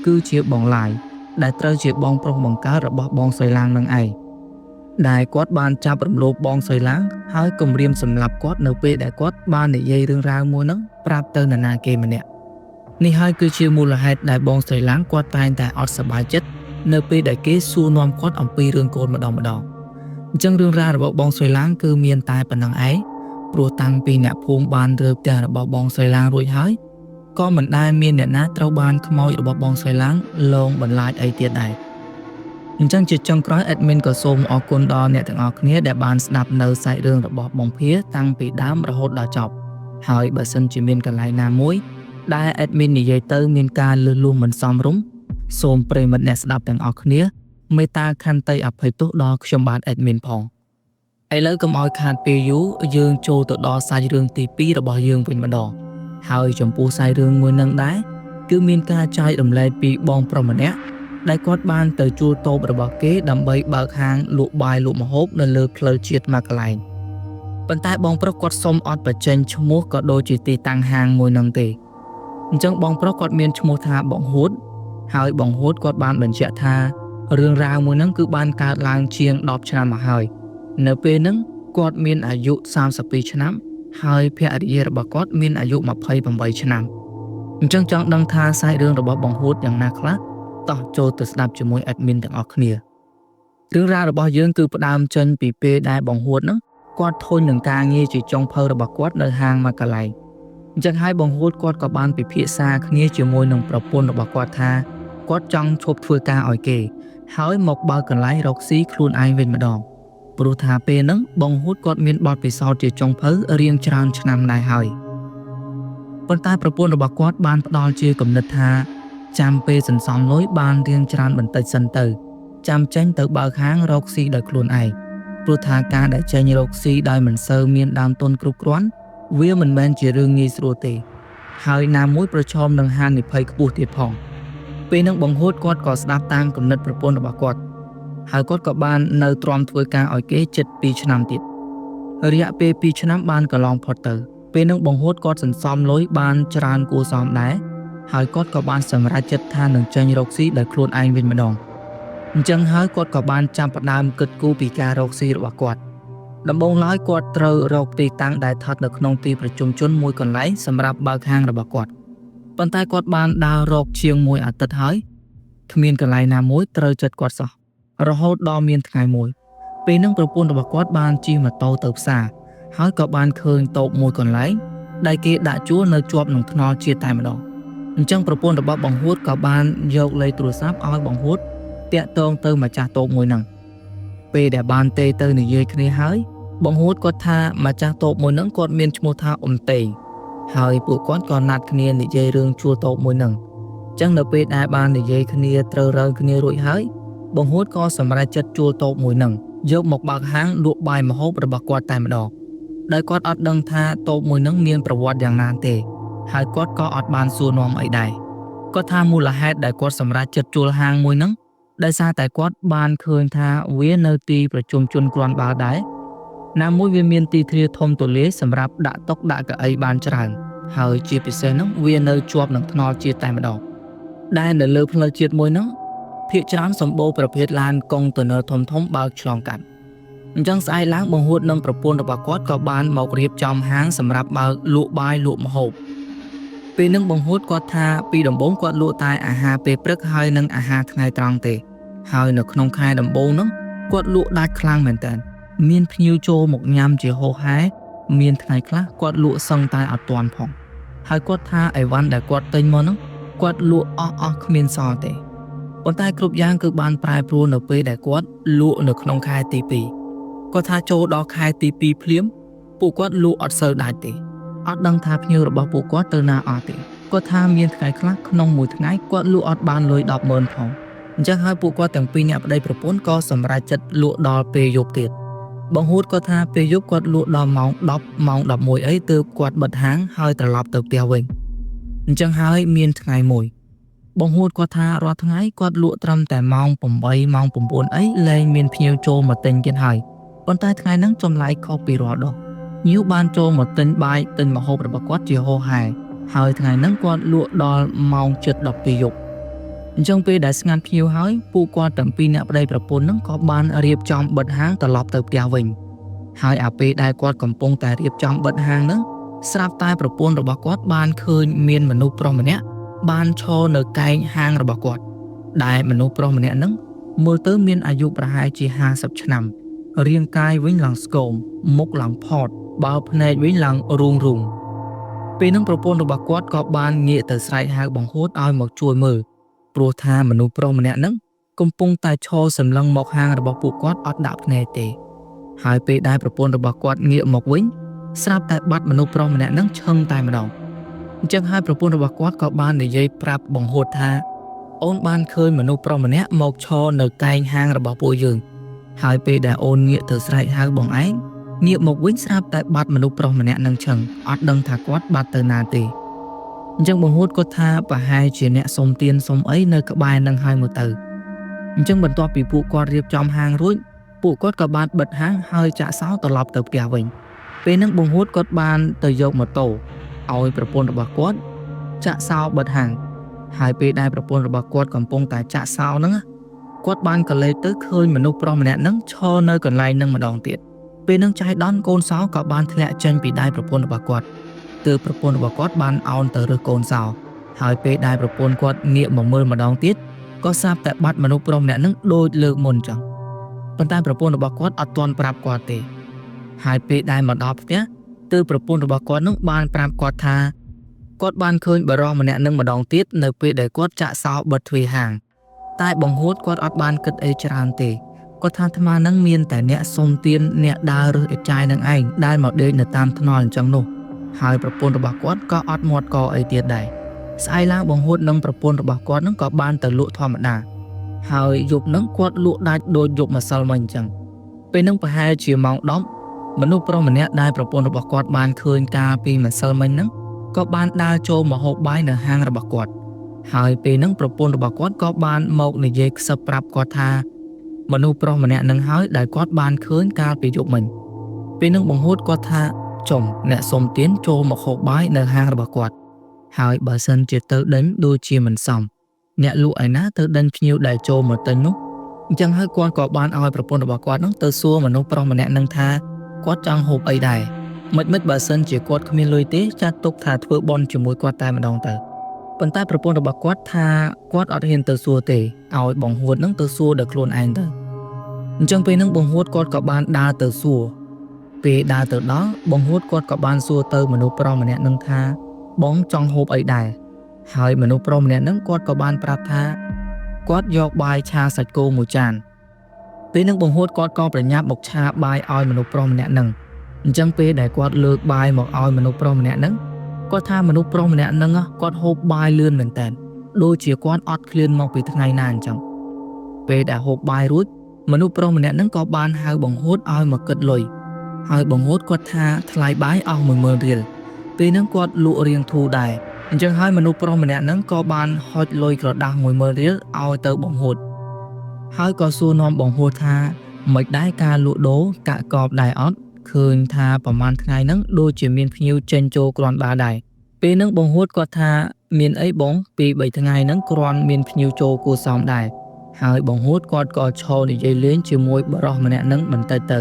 គឺជាបងឡាយដែលត្រូវជាបងប្រុសបង្កើតរបស់បងស្រីឡាងនឹងឯងដែលគាត់បានចាប់រំលោភបងស្រីឡាងហើយគំរាមសម្លាប់គាត់នៅពេលដែលគាត់បាននិយាយរឿងរ៉ាវមួយហ្នឹងប្រាប់ទៅនរណាគេម្នាក់នេះហើយគឺជាមូលហេតុដែលបងស្រីឡាងគាត់តែងតែអត់សប្បាយចិត្តនៅពេលដែលគេសួរនាំគាត់អំពីរឿងកូនម្ដងអញ្ចឹងរឿងរ៉ាវរបស់បងស្រីឡាងគឺមានតែប៉ុណ្្នឹងឯងព្រោះតាំងពីអ្នកភូមិបានរើផ្ទះរបស់បងស្រីឡាងរួចហើយក៏មិនដែលមានអ្នកណាត្រូវបានខ្មោចរបស់បងស្រីឡាងលងបន្លាចអីទៀតដែរអញ្ចឹងជាចុងក្រោយ admin ក៏សូមអរគុណដល់អ្នកទាំងអស់គ្នាដែលបានស្ដាប់នៅសាច់រឿងរបស់បងភាតាំងពីដើមរហូតដល់ចប់ហើយបើសិនជាមានកន្លែងណាមួយដែល admin និយាយទៅមានការលឺលួសមិនសមរម្យសូមប្រិយមិត្តអ្នកស្ដាប់ទាំងអស់គ្នាមេត្តាខន្តីអភ័យទោសដល់ខ្ញុំបាទ admin ផង ឥឡូវកុំឲ្យខាតពេលយូរយើងចូលទៅដល់សាច់រឿងទី2របស់យើងវិញម្ដងហើយចំពោះសាច់រឿងមួយនឹងដែរគឺមានការចែករំលែកពីបងប្រុសម្នាក់ដែលគាត់បានទៅជួលតូបរបស់គេដើម្បីបើកហាងលក់បាយលក់ម្ហូបនៅលើផ្លូវជាតិមួយកន្លែងប៉ុន្តែបងប្រុសគាត់សុំអត់បញ្ចេញឈ្មោះក៏ដូចជាទីតាំងហាងមួយនឹងទេអញ្ចឹងបងប្រុសគាត់មានឈ្មោះថាបងហួតហើយបងហួតគាត់បានបញ្ជាក់ថារឿងរ៉ាវមួយហ្នឹងគឺបានកើតឡើងជាង10ឆ្នាំមកហើយនៅពេលហ្នឹងគាត់មានអាយុ32ឆ្នាំហើយភរិយារបស់គាត់មានអាយុ28ឆ្នាំអញ្ចឹងចង់ដឹងថាសាច់រឿងរបស់បងហួតយ៉ាងណាខ្លះតោះចូលទៅស្ដាប់ជាមួយ admin ទាំងអស់គ្នារឿងរ៉ាវរបស់យើងគឺផ្ដើមចេញពីពេលដែលបងហួតហ្នឹងគាត់ធុញនឹងការងារជាចុងភៅរបស់គាត់នៅហាងមួយកន្លែងអញ្ចឹងហើយបងហួតគាត់ក៏បានពិភាក្សាគ្នាជាមួយនឹងប្រពន្ធរបស់គាត់ថាគាត់ចង់ឈប់ធ្វើការឲ្យគេហើយមកបើកកន្លែងរកស៊ីខ្លួនឯងវិញម្ដងព្រោះថាពេលហ្នឹងបងហួតគាត់មានបទពិសោធន៍ជាចុងភៅរៀងច្រើនឆ្នាំដែរហើយប៉ុន្តែប្រពន្ធរបស់គាត់បានផ្ដល់ជាគំនិតថាចាំពេលសន្សំលុយបានរៀងច្រើនបន្តិចសិនទៅចាំចេញទៅបើកហាងរកស៊ីដោយខ្លួនឯងព្រោះថាការដែលចេញរកស៊ីដោយមិនសូវមានដើមទុនគ្រប់គ្រាន់វាមិនមែនជារឿងងាយស្រួលទេហើយណាមួយប្រឈមនឹងហានិភ័យខ្ពស់ទៀតផងពេលហ្នឹងបងហួតគាត់ក៏ស្ដាប់តាមគំនិតប្រពន្ធរបស់គាត់ហើយគាត់ក៏បាននៅទ្រាំធ្វើការឲ្យគេជិត2ឆ្នាំទៀតរយៈពេល2ឆ្នាំបានកន្លងផុតទៅពេលហ្នឹងបងហួតគាត់សន្សំលុយបានច្រើនគួរសមដែរហើយគាត់ក៏បានសម្រេចចិត្តថានឹងចេញរកស៊ីដោយខ្លួនឯងវិញម្ដងអញ្ចឹងហើយគាត់ក៏បានចាប់ផ្ដើមគិតគូរពីការរកស៊ីរបស់គាត់ដំបូងឡើយគាត់ត្រូវរកទីតាំងដែលស្ថិតនៅក្នុងទីប្រជុំជនមួយកន្លែងសម្រាប់បើកហាងរបស់គាត់ប៉ុន្តែគាត់បានដើររកជាង1អាទិត្យហើយគ្មានកន្លែងណាមួយត្រូវចិត្តគាត់សោះរហូតដល់មានថ្ងៃមួយពេលហ្នឹងប្រពន្ធរបស់គាត់បានជិះម៉ូតូទៅផ្សារហើយក៏បានឃើញតូបមួយកន្លែងដែលគេដាក់ជួលនៅជាប់នឹងថ្នល់ជាតិតែម្ដងអញ្ចឹងប្រពន្ធរបស់បងហួតក៏បានយកលេខទូរស័ព្ទឲ្យបងហួតតាក់ទងទៅម្ចាស់តូបមួយហ្នឹងពេលដែលបានទេទៅនិយាយគ្នាហើយបងហួតគាត់ថាម្ចាស់តូបមួយហ្នឹងគាត់មានឈ្មោះថាអ៊ុំតេងហើយពួកគាត់ក៏ណាត់គ្នានិយាយរឿងជួលតូបមួយហ្នឹងអញ្ចឹងនៅពេលដែលបាននិយាយគ្នាត្រូវរើគ្នារួចហើយបងហួតក៏សម្រេចចិត្តជួលតូបមួយហ្នឹងយកមកបើកហាងលក់បាយម្ហូបរបស់គាត់តែម្ដងដោយគាត់អត់ដឹងថាតូបមួយហ្នឹងមានប្រវត្តិយ៉ាងណាទេហើយគាត់ក៏អត់បានសួរនាំអីដែរគាត់ថាមូលហេតុដែលគាត់សម្រេចចិត្តជួលហាងមួយហ្នឹងដោយសារតែគាត់បានឃើញថាវានៅទីប្រជុំជនគ្រាន់បើដែរណាមួយវាមានទីធ្លាធំទូលាយសម្រាប់ដាក់តុដាក់កៅអីបានច្រើនហើយជាពិសេសហ្នឹងវានៅជាប់នឹងថ្នល់ជាតិតែម្ដងដែលនៅលើផ្លូវជាតិមួយហ្នឹងភាគច្រើនសម្បូរប្រភេទឡានកុងតឺន័រធំៗបើកឆ្លងកាត់អញ្ចឹងស្អែកឡើងបងហួតនិងប្រពន្ធរបស់គាត់ក៏បានមករៀបចំហាងសម្រាប់បើកលក់បាយលក់ម្ហូបពេលហ្នឹងបងហួតគាត់ថាពីដំបូងគាត់លក់តែអាហារពេលព្រឹកហើយនិងអាហារថ្ងៃត្រង់ទេហើយនៅក្នុងខែដំបូងហ្នឹងគាត់លក់ដាច់ខ្លាំងមែនតើមានភ្ញៀវចូលមកញ៉ាំជាហូរហែមានថ្ងៃខ្លះគាត់លក់សឹងតែអត់ទាន់ផងហើយគាត់ថាអីវ៉ាន់ដែលគាត់ទិញមកហ្នឹងគាត់លក់អស់គ្មានសល់ទេប៉ុន្តែគ្រប់យ៉ាងគឺបានប្រែប្រួលនៅពេលដែលគាត់លក់នៅក្នុងខែទី2គាត់ថាចូលដល់ខែទី2ភ្លាមពួកគាត់លក់អត់សូវដាច់ទេអត់ដឹងថាភ្ញៀវរបស់ពួកគាត់ទៅណាអស់ទេគាត់ថាមានថ្ងៃខ្លះក្នុងមួយថ្ងៃគាត់លក់អត់បានលុយ 100000 ផងអញ្ចឹងហើយពួកគាត់ទាំងពីរអ្នកប្តីប្រពន្ធក៏សម្រេចចិត្តលក់ដល់ពេលយប់ទៀតបងហួតគាត់ថាពេលយប់គាត់លក់ដល់ម៉ោង10ម៉ោង11អីទើបគាត់បិទហាងហើយត្រឡប់ទៅផ្ទះវិញអញ្ចឹងហើយមានថ្ងៃមួយបងហួតគាត់ថារាល់ថ្ងៃគាត់លក់ត្រឹមតែម៉ោង8ម៉ោង9អីលែងមានភ្ញៀវចូលមកទិញទៀតហើយប៉ុន្តែថ្ងៃហ្នឹងចម្លែកខុសពីរាល់ដងញៀវបានចូលមកទិញបាយទិញម្ហូបរបស់គាត់ជាហូរហែហើយថ្ងៃហ្នឹងគាត់លក់ដល់ម៉ោងជិត12យប់អញ្ចឹងពេលដែលស្ងាត់ភ្ញៀវហើយពួកគាត់ទាំងពីរអ្នកប្តីប្រពន្ធហ្នឹងក៏បានរៀបចំបិទហាងត្រឡប់ទៅផ្ទះវិញហើយអាពេលដែលគាត់កំពុងតែរៀបចំបិទហាងហ្នឹងស្រាប់តែប្រពន្ធរបស់គាត់បានឃើញមានមនុស្សប្រុសម្នាក់បានឈរនៅកែងហាងរបស់គាត់ដែលមនុស្សប្រុសម្នាក់ហ្នឹងមើលទៅមានអាយុប្រហែលជា50ឆ្នាំរាងកាយវិញឡើងស្គមមុខឡើងផតបើភ្នែកវិញឡើងរូងពេលហ្នឹងប្រពន្ធរបស់គាត់ក៏បានងាកទៅស្រែកហៅបងហួតឲ្យមកជួយមើលព្រោះថាមនុស្សប្រុសម្នាក់ហ្នឹងកំពុងតែឈរសម្លឹងមកហាងរបស់ពួកគាត់អត់ដាក់ភ្នែកទេហើយពេលដែលប្រពន្ធរបស់គាត់ងាកមកវិញស្រាប់តែបាត់មនុស្សប្រុសម្នាក់ហ្នឹងឈឹងតែម្ដងអញ្ចឹងហើយប្រពន្ធរបស់គាត់ក៏បាននិយាយប្រាប់បងហួតថាអូនបានឃើញមនុស្សប្រុសម្នាក់មកឈរនៅកែងហាងរបស់ពួកយើង ហើយពេលដែលអូនងាកទៅស្រែកហៅបងឯងងាកមកវិញស្រាប់តែបាត់មនុស្សប្រុសម្នាក់នឹងឈឹងអត់ដឹងថាគាត់បាត់ទៅណាទេអញ្ចឹងបង្ហួតគាត់ថាប្រហែលជាអ្នកសុំទានសុំអីនៅក្បែរនឹងហើយមកទៅអញ្ចឹងបន្ទាប់ពីពួកគាត់រៀបចំហាងរួចពួកគាត់ក៏បានបិទហាងហើយចាក់សោត្រឡប់ទៅផ្ទះវិញពេលហ្នឹងបង្ហួតគាត់បានទៅយកម៉ូតូឲ្យប្រពន្ធរបស់គាត់ចាក់សោបិទហាងហើយពេលដែលប្រពន្ធរបស់គាត់កំពុងតែចាក់សោហ្នឹងគាត់បានកលេចទៅឃើញមនុស្សប្រុសម្នាក់ហ្នឹងឈរនៅកន្លែងហ្នឹងម្ដងទៀតពេលហ្នឹងចៃដន្យកូនសោក៏បានធ្លាក់ចេញពីដៃប្រពន្ធរបស់គាត់ទើបប្រពន្ធរបស់គាត់បានអោនទៅរើសកូនសោហើយពេលដែលប្រពន្ធគាត់ងាកមកមើលម្ដងទៀតក៏ស្រាប់តែបាត់មនុស្សប្រុសម្នាក់ហ្នឹងដូចលើកមុនចឹងប៉ុន្តែប្រពន្ធរបស់គាត់អត់ទាន់ប្រាប់គាត់ទេហើយពេលដែលមកដល់ផ្ទះទើបប្រពន្ធរបស់គាត់នឹងបានប្រាប់គាត់ថាគាត់បានឃើញបរិសម្នាក់នឹងម្ដងទៀតនៅពេលដែលគាត់ចាក់សោបិទទ្វារហាងតែបង្ហួតគាត់អត់បានគិតអីច្រើនទេគាត់ថាអាត្មានឹងមានតែអ្នកសុំទានអ្នកដើររើសអេចាយនឹងឯងដែលមកដេកនៅតាមថ្នល់អញ្ចឹងនោះហើយប្រពន្ធរបស់គាត់ក៏អត់មាត់កអីទៀតដែរស្អែកឡើងបង្ហួតនឹងប្រពន្ធរបស់គាត់នឹងក៏បានទៅលក់ធម្មតាហើយយប់នឹងគាត់លក់ដាច់ដូចយប់ម្សិលមិញអញ្ចឹងពេលនឹងប្រហែលជាម៉ោង10មនុស្សប្រុសម្នាក់ដែលប្រពន្ធរបស់គាត់បានឃើញកាលពីម្សិលមិញហ្នឹងក៏បានដើរចូលមកហូបបាយនៅហាងរបស់គាត់ហើយពេលហ្នឹងប្រពន្ធរបស់គាត់ក៏បានមកនិយាយខ្សឹបប្រាប់គាត់ថាមនុស្សប្រុសម្នាក់ហ្នឹងហើយដែលគាត់បានឃើញកាលពីយប់មិញពេលហ្នឹងបង្ហួតគាត់ថាចុំអ្នកសុំទានចូលមកហូបបាយនៅហាងរបស់គាត់ហើយបើសិនជាទៅដេញដូចជាមិនសមអ្នកលក់ឯណាទៅដេញភ្ញៀវដែលចូលមកទិញនោះអញ្ចឹងហើយគាត់ក៏បានឲ្យប្រពន្ធរបស់គាត់ហ្នឹងទៅសួរមនុស្សប្រុសម្នាក់ហ្នឹងថាគាត់ចង់ហូបអីដែរមិនបើសិនជាគាត់គ្មានលុយទេចាត់ទុកថាធ្វើបន់ជាមួយគាត់តែម្ដងទៅប៉ុន្តែប្រពន្ធរបស់គាត់ថាគាត់អត់ហ៊ានទៅសួរទេឲ្យបង្ហួតហ្នឹងទៅសួរដល់ខ្លួនឯងទៅអញ្ចឹងពេលហ្នឹងបង្ហួតគាត់ក៏បានដើរទៅសួរពេលដើរទៅដល់បង្ហួតគាត់ក៏បានសួរទៅមនុស្សប្រុសម្នាក់ហ្នឹងថាបងចង់ហូបអីដែរហើយមនុស្សប្រុសម្នាក់ហ្នឹងគាត់ក៏បានប្រាប់ថាគាត់យកបាយឆាសាច់គោមួយចានពេលហ្នឹងបង្ហួតគាត់ក៏ប្រញាប់មកឆាបាយឲ្យមនុស្សប្រុសម្នាក់ហ្នឹងអញ្ចឹងពេលដែលគាត់លើកបាយមកឲ្យមនុស្សប្រុសម្នាក់ហ្នឹងគាត់ថាមនុស្សប្រុសម្នាក់ហ្នឹងគាត់ហូបបាយលឿនមែនតើដូចជាគាត់អត់ឃ្លានមកពីថ្ងៃណាអញ្ចឹងពេលដែលហូបបាយរួចមនុស្សប្រុសម្នាក់ហ្នឹងក៏បានហៅបង្ហួតឲ្យមកគិតលុយហើយបង្ហួតគាត់ថាថ្លៃបាយអស់ 10000 រៀលពេលហ្នឹងគាត់លក់រៀងធូរដែរអញ្ចឹងហើយមនុស្សប្រុសម្នាក់ហ្នឹងក៏បានហុចលុយក្រដាស់ 10000 រៀលឲ្យទៅបង្ហួតហើយក៏សួរនាំបង្ហួតថាមិនដែរការលក់ដូរកាក់កបដែរអត់ឃើញថាប្រហែលថ្ងៃហ្នឹងដូចជាមានភ្ញៀវចេញចូលគ្រាន់បើដែរពេលហ្នឹងបង្ហួតគាត់ថាមានអីបងពី3ថ្ងៃហ្នឹងគ្រាន់មានភ្ញៀវចូលគួរសមដែរហើយបង្ហួតគាត់ក៏ឈរនិយាយលេងជាមួយបរិសម្នាក់ហ្នឹងបន្តិចទៅ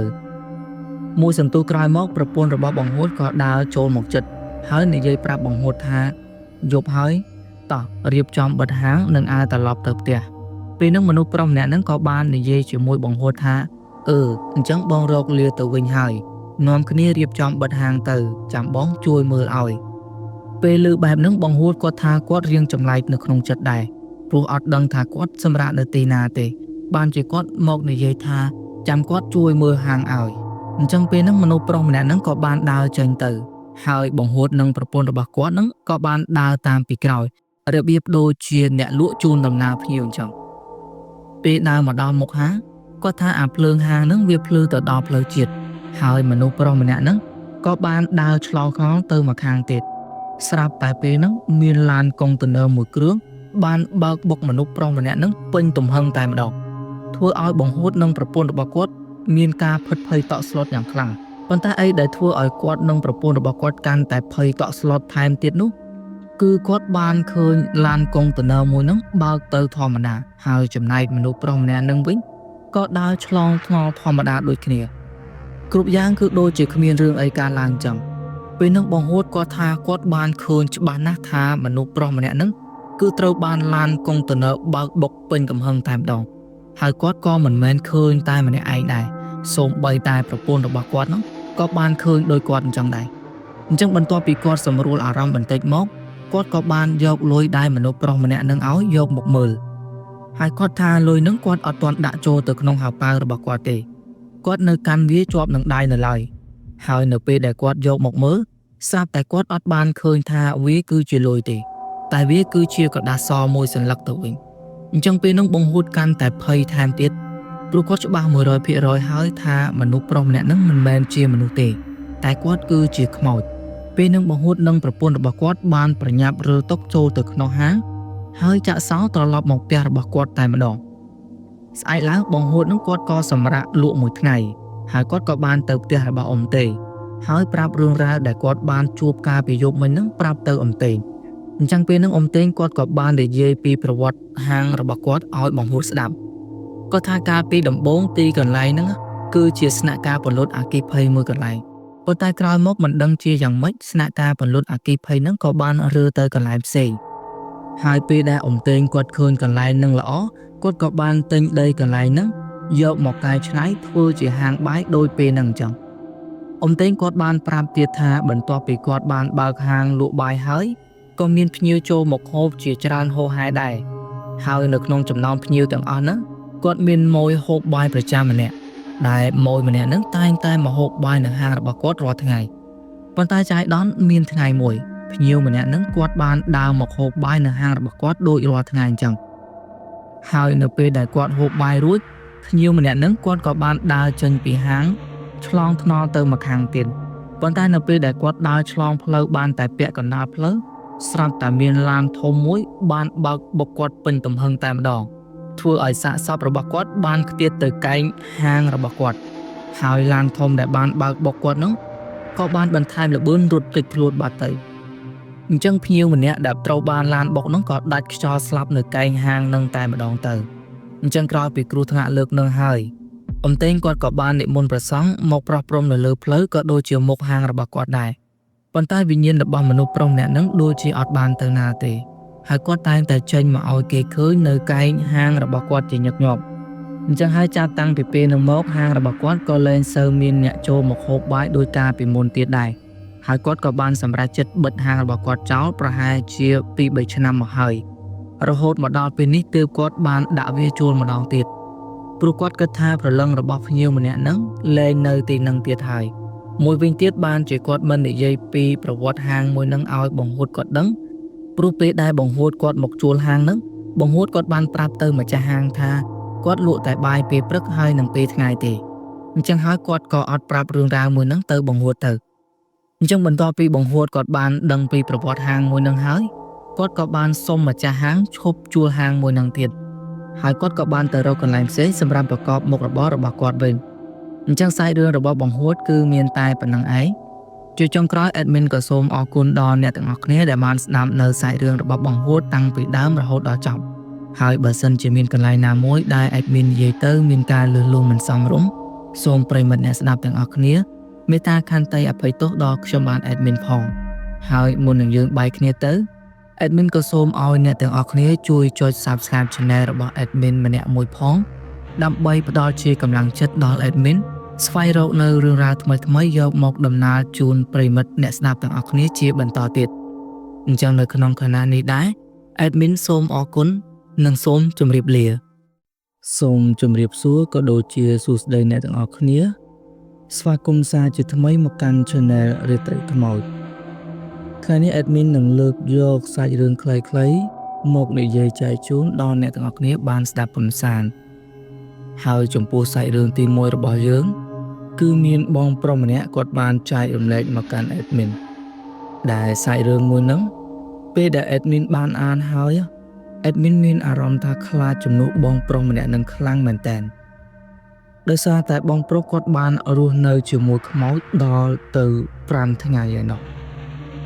មួយសន្ទុះក្រោយមកប្រពន្ធរបស់បង្ហួតក៏ដើរចូលមកជិតហើយនិយាយប្រាប់បង្ហួតថាយប់ហើយតោះរៀបចំបិទហាងនិងត្រឡប់ទៅផ្ទះពេលហ្នឹងមនុស្សប្រុសម្នាក់ហ្នឹងក៏បាននិយាយជាមួយបង្ហួតថាអញ្ចឹងបងរកលាទៅវិញហើយនាំគ្នារៀបចំបិទហាងទៅចាំបងជួយមើលឲ្យពេលឮបែបហ្នឹងបង្ហួតគាត់ថាគាត់រៀងចម្លែកនៅក្នុងចិត្តដែរព្រោះអត់ដឹងថាគាត់សម្រាប់នៅទីណាទេបានជាគាត់មកនិយាយថាចាំគាត់ជួយមើលហាងឲ្យអញ្ចឹងពេលហ្នឹងមនុស្សប្រុសម្នាក់ហ្នឹងក៏បានដើរចេញទៅហើយបង្ហួតនិងប្រពន្ធរបស់គាត់ហ្នឹងក៏បានដើរតាមពីក្រោយរបៀបដូចជាអ្នកលក់ជូនដំណើរភ្ញៀវអញ្ចឹងពេលដើរមកដល់មុខហាងគាត់ថាអាភ្លើងហាងហ្នឹងវាភ្លឺទៅដល់ផ្លូវជាតិហើយមនុស្សប្រុសម្នាក់ហ្នឹងក៏បានដើរឆ្លងខំទៅមកខាងទៀតស្រាប់តែពេលហ្នឹងមានឡានកុងតឺន័រមួយគ្រឿងបានបើកបុកមនុស្សប្រុសម្នាក់ហ្នឹងពេញទំហឹងតែម្ដងធ្វើឲ្យបង្ហួតនិងប្រពន្ធរបស់គាត់មានការផិតភ័យតក់ស្លុតយ៉ាងខ្លាំងប៉ុន្តែអីដែលធ្វើឲ្យគាត់និងប្រពន្ធរបស់គាត់កាន់តែភ័យតក់ស្លុតថែមទៀតនោះគឺគាត់បានឃើញឡានកុងតឺន័រមួយហ្នឹងបើកទៅធម្មតាហើយចំណែកមនុស្សប្រុសម្នាក់ហ្នឹងវិញក៏ដើរឆ្លងថ្នល់ធម្មតាដូចគ្នាគ្រប់យ៉ាងគឺដូចជាគ្មានរឿងអីកើតឡើងចឹងពេលហ្នឹងបង្ហួតគាត់ថាគាត់បានឃើញច្បាស់ណាស់ថាមនុស្សប្រុសម្នាក់ហ្នឹងគឺត្រូវបានឡានកុងតឺន័របើកបុកពេញកំហឹងតែម្ដងហើយគាត់ក៏មិនមែនឃើញតែម្នាក់ឯងដែរសូម្បីតែប្រពន្ធរបស់គាត់ហ្នឹងក៏បានឃើញដោយគាត់អញ្ចឹងដែរអញ្ចឹងបន្ទាប់ពីគាត់សម្រួលអារម្មណ៍បន្តិចមកគាត់ក៏បានយកលុយដែលមនុស្សប្រុសម្នាក់ហ្នឹងឲ្យយកមកមើលហើយគាត់ថាលុយហ្នឹងគាត់អត់ទាន់ដាក់ចូលទៅក្នុងហោប៉ៅរបស់គាត់ទេគាត់នៅកាន់វាជាប់នឹងដៃនៅឡើយហើយនៅពេលដែលគាត់យកមកមើលស្រាប់តែគាត់អត់បានឃើញថាវាគឺជាលុយទេតែវាគឺជាក្រដាសសមួយសន្លឹកទៅវិញអញ្ចឹងពេលនោះបង្ហួតកាន់តែភ័យថែមទៀត ព្រោះគាត់ច្បាស់ 100% ហើយថាមនុស្សប្រុសម្នាក់ហ្នឹងមិនមែនជាមនុស្សទេតែគាត់គឺជាខ្មោចពេលនឹងបង្ហួតនឹងប្រពន្ធរបស់គាត់បានប្រញាប់រើតុកចូលទៅក្នុងហាងហើយចាក់សោត្រឡប់មកផ្ទះរបស់គាត់តែម្ដងស្អែកឡើងបង្ហួតនឹងគាត់ក៏សម្រាកលក់មួយថ្ងៃហើយគាត់ក៏បានទៅផ្ទះរបស់អ៊ំតេងហើយប្រាប់រឿងរ៉ាវដែលគាត់បានជួបកាលពីយប់មិញហ្នឹងប្រាប់ទៅអ៊ំតេងអញ្ចឹងពេលហ្នឹងអ៊ំតេងគាត់ក៏បាននិយាយពីប្រវត្តិហាងរបស់គាត់ឲ្យបង្ហួតស្ដាប់គាត់ថាកាលពីដំបូងទីកន្លែងហ្នឹងគឺជាស្នាក់ការពលុតអគ្គិភ័យមួយកន្លែងប៉ុន្តែក្រោយមកមិនដឹងជាយ៉ាងម៉េចស្នាក់ការពលុតអគ្គិភ័យហ្នឹងក៏បានរើទៅកន្លែងផ្សេងហើយពេលដែលអ៊ំតេងគាត់ឃើញកន្លែងហ្នឹងល្អគាត់ក៏បានទិញដីកន្លែងហ្នឹងយកមកកែច្នៃធ្វើជាហាងបាយដូចពេលហ្នឹងអញ្ចឹងអ៊ំតេងគាត់បានប្រាប់ទៀតថាបន្ទាប់ពីគាត់បានបើកហាងលក់បាយហើយក៏មានភ្ញៀវចូលមកហូបជាច្រើនហូរហែដែរហើយនៅក្នុងចំណោមភ្ញៀវទាំងអស់ហ្នឹងគាត់មានម៉ួយហូបបាយប្រចាំម្នាក់ដែលម៉ួយម្នាក់ហ្នឹងតែងតែមកហូបបាយនៅហាងរបស់គាត់រាល់ថ្ងៃប៉ុន្តែចៃដន្យមានថ្ងៃមួយភ្ញៀវម្នាក់ហ្នឹងគាត់បានដើរមកហូបបាយនៅហាងរបស់គាត់ដូចរាល់ថ្ងៃអញ្ចឹងហើយនៅពេលដែលគាត់ហូបបាយរួចភ្ញៀវម្នាក់ហ្នឹងគាត់ក៏បានដើរចេញពីហាងឆ្លងថ្នល់ទៅម្ខាងទៀតប៉ុន្តែនៅពេលដែលគាត់ដើរឆ្លងផ្លូវបានតែពាក់កណ្ដាលផ្លូវស្រាប់តែមានឡានធំមួយបានបើកបុកគាត់ពេញទំហឹងតែម្ដងធ្វើឲ្យសាកសពរបស់គាត់បានខ្ទាតទៅកែងហាងរបស់គាត់ហើយឡានធំដែលបានបើកបុកគាត់នោះក៏បានបន្ថែមល្បឿនរត់គេចខ្លួនបាត់ទៅអញ្ចឹងភ្ញៀវម្នាក់ដែលត្រូវបានឡានបុកនោះក៏ដាច់ខ្យល់ស្លាប់នៅកែងហាងនឹងតែម្ដងទៅអញ្ចឹងក្រោយពីគ្រោះថ្នាក់លើកនឹងហើយអ៊ំតេងគាត់ក៏បាននិមន្តព្រះសង្ឃមកប្រោះព្រំនៅលើផ្លូវក៏ដូចជាមុខហាងរបស់គាត់ដែរប៉ុន្តែវិញ្ញាណរបស់មនុស្សប្រុសម្នាក់ហ្នឹងដូចជាអត់បានទៅណាទេហើយគាត់តែងតែចេញមកឲ្យគេឃើញនៅកែងហាងរបស់គាត់ជាញឹកញាប់អញ្ចឹងហើយចាប់តាំងពីពេលនោះមកហាងរបស់គាត់ក៏លែងសូវមានអ្នកចូលមកហូបបាយដោយកាលពីមុនទៀតដែរហើយគាត់ក៏បានសម្រេចចិត្តបិទហាងរបស់គាត់ចោលប្រហែលជា 2-3 ឆ្នាំមកហើយរហូតមកដល់ពេលនេះទើបគាត់បានដាក់វាជួលម្ដងទៀតព្រោះគាត់គិតថាព្រលឹងរបស់ភ្ញៀវម្នាក់ហ្នឹងលែងនៅទីហ្នឹងទៀតហើយមួយវិញទៀតបានជាគាត់មិននិយាយពីប្រវត្តិហាងមួយហ្នឹងឲ្យបង្ហួតគាត់ដឹងព្រោះពេលដែលបង្ហួតគាត់មកជួលហាងហ្នឹងបង្ហួតគាត់បានប្រាប់ទៅម្ចាស់ហាងថាគាត់លក់តែបាយពេលព្រឹកហើយនឹងពេលថ្ងៃទេអញ្ចឹងហើយគាត់ក៏អត់ប្រាប់រឿងរ៉ាវមួយហ្នឹងទៅបង្ហួតទៅអញ្ចឹងបន្ទាប់ពីបង្ហួតគាត់បានដឹងពីប្រវត្តិហាងមួយហ្នឹងហើយគាត់ក៏បានសុំម្ចាស់ហាងឈប់ជួលហាងមួយហ្នឹងទៀតហើយគាត់ក៏បានទៅរកកន្លែងផ្សេងសម្រាប់ប្រកបមុខរបររបស់គាត់វិញអញ្ចឹងសាច់រឿងរបស់បង្ហួតគឺមានតែប៉ុណ្្នឹងឯងជាចុងក្រោយ admin ក៏សូមអរគុណដល់អ្នកទាំងអស់គ្នាដែលបានស្ដាប់នៅសាច់រឿងរបស់បង្ហួតតាំងពីដើមរហូតដល់ចប់ហើយបើសិនជាមានកន្លែងណាមួយដែល admin និយាយទៅមានការលឺលួងមិនសមរម្យសូមប្រិយមិត្តអ្នកស្ដាប់ទាំងអស់គ្នាមេត្តាខន្តីអភ័យទោសដល់ខ្ញុំបាន admin ផងហើយមុននឹងយើងបែកគ្នាទៅ admin ក៏សូមឲ្យអ្នកទាំងអស់គ្នាជួយចុច Subscribe Channel របស់ admin ម្នាក់មួយផងដើម្បីផ្ដល់ជាកម្លាំងចិត្តដល់ admin ស្វែងរកនៅរឿងរ៉ាវថ្មីៗយកមកដំណើរជូនប្រិមិត្តអ្នកស្ដាប់ទាំងអស់គ្នាជាបន្តទៀតអញ្ចឹងនៅក្នុងខណៈនេះដែរ admin សូមអរគុណនិងសូមជម្រាបលាសូមជម្រាបសួរក៏ដូចជាសួស្តីអ្នកទាំងអស់គ្នាស្វាគមន៍សាជាថ្មីមកកាន់ Channel រាត្រីខ្មោចថ្ងៃនេះ admin នឹងលើកយកសាច់រឿងខ្លីៗមកនិយាយចែកជូនដល់អ្នកទាំងអស់គ្នាបានស្ដាប់កំសាន្តហើយចំពោះសាច់រឿងទី1របស់យើងគឺមានបងប្រុសម្នាក់គាត់បានចែករំលែកមកកាន់ admin ដែលសាច់រឿងមួយហ្នឹងពេលដែល admin បានអានហើយ admin មានអារម្មណ៍ថាខ្លាចជំនួសបងប្រុសម្នាក់នឹងខ្លាំងមែនតើដោយសារតែបងប្រុសគាត់បានរស់នៅជាមួយខ្មោចដល់ទៅ5ថ្ងៃហើយនោះ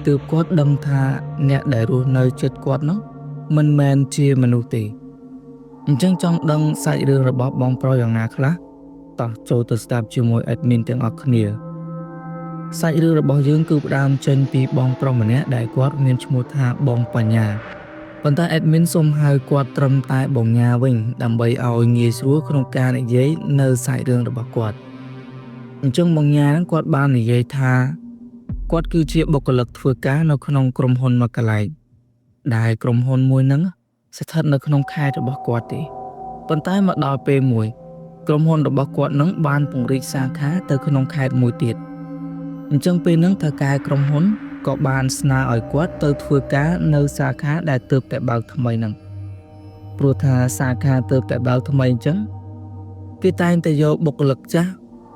ទើបគាត់ដឹងថាអ្នកដែលរស់នៅជិតគាត់នោះមិនមែនជាមនុស្សទេអញ្ចឹងចង់ដឹងសាច់រឿងរបស់បងប្រុសយ៉ាងណាខ្លះតោះចូលទៅស្ដាប់ជាមួយ admin ទាំងអស់គ្នាសាច់រឿងរបស់យើងគឺផ្ដើមចេញពីបងប្រុសម្នាក់ដែលគាត់មានឈ្មោះថាបងបញ្ញាប៉ុន្តែ admin សូមហៅគាត់ត្រឹមតែបងញ៉ាវិញដើម្បីឲ្យងាយស្រួលក្នុងការនិយាយនៅសាច់រឿងរបស់គាត់អញ្ចឹងបងញ៉ាហ្នឹងគាត់បាននិយាយថាគាត់គឺជាបុគ្គលិកធ្វើការនៅក្នុងក្រុមហ៊ុនមកកន្លែងដែលក្រុមហ៊ុនមួយហ្នឹងស្ថិតនៅក្នុងខេត្តរបស់គាត់ទេប៉ុន្តែមកដល់ពេលមួយក្រុមហ៊ុនរបស់គាត់នឹងបានពង្រីកសាខាទៅក្នុងខេត្តមួយទៀតអញ្ចឹងពេលហ្នឹងថៅកែក្រុមហ៊ុនក៏បានស្នើឲ្យគាត់ទៅធ្វើការនៅសាខាដែលទើបតែបើកថ្មីហ្នឹងព្រោះថាសាខាទើបតែបើកថ្មីអញ្ចឹង គេតែងតែយកបុគ្គលិកចាស់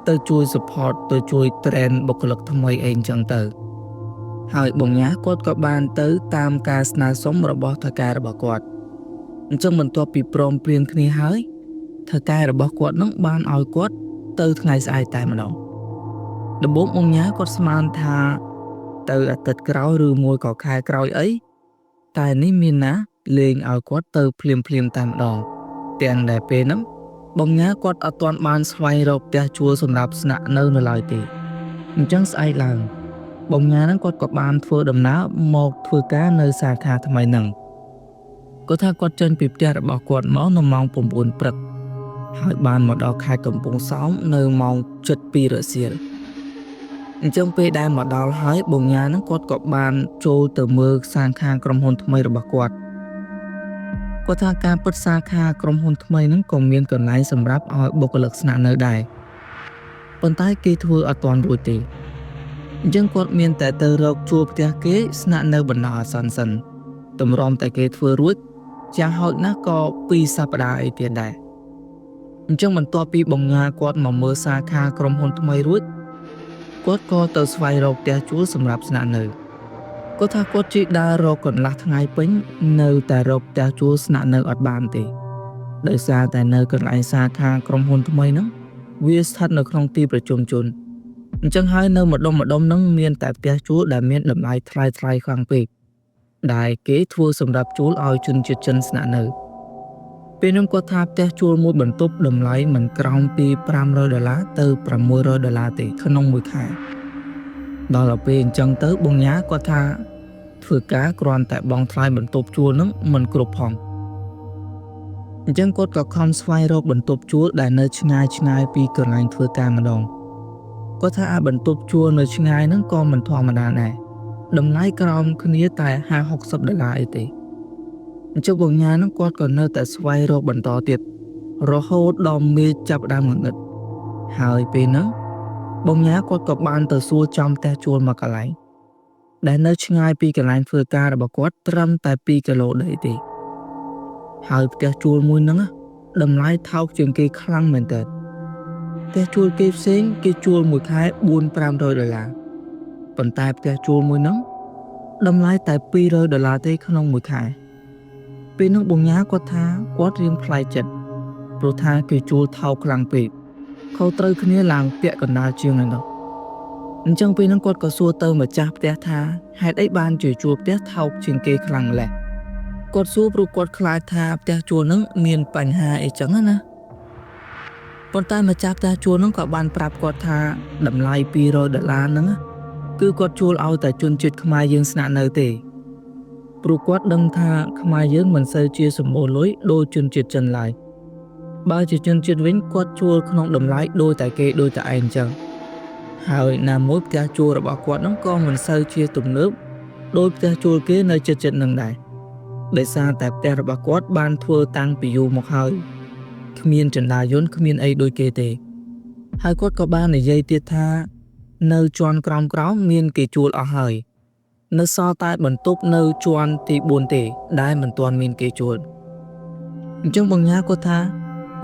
ទៅជួយ support ទៅជួយ train បុគ្គលិកថ្មីអីអញ្ចឹងទៅហើយបងញ៉ាគាត់ក៏បានទៅតាមការស្នើសុំរបស់ថៅកែរបស់គាត់អញ្ចឹងបន្ទាប់ពីព្រមព្រៀងគ្នាហើយថៅកែរបស់គាត់នឹងបានឲ្យគាត់ទៅថ្ងៃស្អែកតែម្ដងដំបូងបងញ៉ាគាត់ស្មានថាទៅអាទិត្យក្រោយឬមួយក៏ខែក្រោយអីតែនេះមានណាលេងឲ្យគាត់ទៅភ្លាមតែម្ដងទាំងដែលពេលហ្នឹងបងញ៉ាគាត់អត់ទាន់បានស្វែងរកផ្ទះជួលសម្រាប់ស្នាក់នៅឡើយទេអញ្ចឹងស្អែកឡើងបងញ៉ាហ្នឹងគាត់ក៏បានធ្វើដំណើរមកធ្វើការនៅសាខាថ្មីហ្នឹងគាត់ថាគាត់ចេញពីផ្ទះរបស់គាត់មកនៅម៉ោង 9 ព្រឹកហើយបានមកដល់ខេត្តកំពង់សោមនៅម៉ោង 7:02 រសៀលអញ្ចឹងពេលដែលមកដល់ហើយបងញ៉ាហ្នឹងគាត់ក៏បានចូលទៅមើលសាខាក្រុមហ៊ុនថ្មីរបស់គាត់ថាការពិតសាខាក្រុមហ៊ុនថ្មីហ្នឹងក៏មានកន្លែងសម្រាប់ឲ្យបុគ្គលិកស្នាក់នៅដែរប៉ុន្តែគេធ្វើអត់ទាន់រួចទេអញ្ចឹងគាត់មានតែទៅរកជួលផ្ទះគេស្នាក់នៅបណ្ដោះអាសន្នសិនតម្រាំតែគេធ្វើរួចយ៉ាងហោចណាស់ក៏2 សប្តាហ៍អីទៀតដែរអញ្ចឹងបន្ទាប់ពីបងញ៉ាគាត់មកមើលសាខាក្រុមហ៊ុនថ្មីរួចគាត់ក៏ទៅស្វែងរកផ្ទះជួលសម្រាប់ស្នាក់នៅគាត់ថាគាត់ជិះដើររកកន្លះថ្ងៃពេញនៅតែរកផ្ទះជួលស្នាក់នៅអត់បានទេដោយសារតែនៅកន្លែងសាខាក្រុមហ៊ុនថ្មីហ្នឹងវាស្ថិតនៅក្នុងទីប្រជុំជនអញ្ចឹងហើយនៅម្ដុំហ្នឹងមានតែផ្ទះជួលដែលមានតម្លៃថ្លៃខ្លាំងពេកដែលគេធ្វើសម្រាប់ជួលឲ្យជនជាតិចិនស្នាក់នៅពេលនោះគាត់ថាផ្ទះជួលមួយបន្ទប់តម្លៃមិនក្រោមពី$500ទៅ$600ទេក្នុងមួយខែដល់ពេលអញ្ចឹងទៅបងញ៉ាគាត់ថាធ្វើការគ្រាន់តែបង់ថ្លៃបន្ទប់ជួលនឹងមិនគ្រប់ផងអញ្ចឹងគាត់ក៏ខំស្វែងរកបន្ទប់ជួលដែលនៅឆ្ងាយពីកន្លែងធ្វើការម្ដងគាត់ថាបន្ទប់ជួលនៅឆ្ងាយហ្នឹងក៏មិនធម្មតាដែរតម្លៃក្រោមគ្នាតែ$50-$60អីទេអញ្ចឹងបងញ៉ាហ្នឹងគាត់ក៏នៅតែស្វែងរកបន្តទៀតរហូតដល់មេឃចាប់ផ្ដើមងងឹតហើយពេលហ្នឹងបងញ៉ាគាត់ក៏បានទៅសួរចំផ្ទះជួលមកកន្លែងដែលនៅឆ្ងាយពីកន្លែងធ្វើការរបស់គាត់ត្រឹមតែ2 គីឡូដីទេហើយផ្ទះជួលមួយហ្នឹងតម្លៃថោកជាងគេខ្លាំងមែនតើផ្ទះជួលគេផ្សេងគេជួលមួយខែ$400-500ប៉ុន្តែផ្ទះជួលមួយហ្នឹងតម្លៃតែ$200ទេក្នុងមួយខែពេលនោះបងញ៉ាគាត់ថាគាត់រៀងប្លែកចិត្តព្រោះថាគេជួលថោកខ្លាំងពេកខុសត្រូវគ្នាឡើងពាក់កណ្ដាលជាងហ្នឹងទៅអញ្ចឹងពេលហ្នឹងគាត់ក៏សួរទៅម្ចាស់ផ្ទះថាហេតុអីបានជាជួលផ្ទះថោកជាងគេខ្លាំងម្ល៉េះគាត់សួរព្រោះគាត់ខ្លាចថាផ្ទះជួលហ្នឹងមានបញ្ហាអីចឹងណាប៉ុន្តែម្ចាស់ផ្ទះជួលហ្នឹងក៏បានប្រាប់គាត់ថាតម្លៃ$200ហ្នឹងគឺគាត់ជួលឲ្យតែជនជាតិខ្មែរយើងស្នាក់នៅទេព្រោះគាត់ដឹងថាខ្មែរយើងមិនសូវជាសម្បូរលុយដូចជនជាតិចិនឡើយបើជាជនជាតិវិញគាត់ជួលក្នុងតម្លៃដូចតែគេដូចតែឯងចឹងហើយណាមួយផ្ទះជួលរបស់គាត់ហ្នឹងក៏មិនសូវជាទំនើបដូចផ្ទះជួលគេនៅជិតនឹងដែរដោយសារតែផ្ទះរបស់គាត់បានធ្វើតាំងពីយូរមកហើយគ្មានចន្លាយន្តគ្មានអីដូចគេទេហើយគាត់ក៏បាននិយាយទៀតថានៅជាន់ក្រោមមានគេជួលអស់ហើយនៅសល់តែបន្ទប់នៅជាន់ទី4ទេដែលមិនទាន់មានគេជួលអញ្ចឹងបងញ៉ាគាត់ថា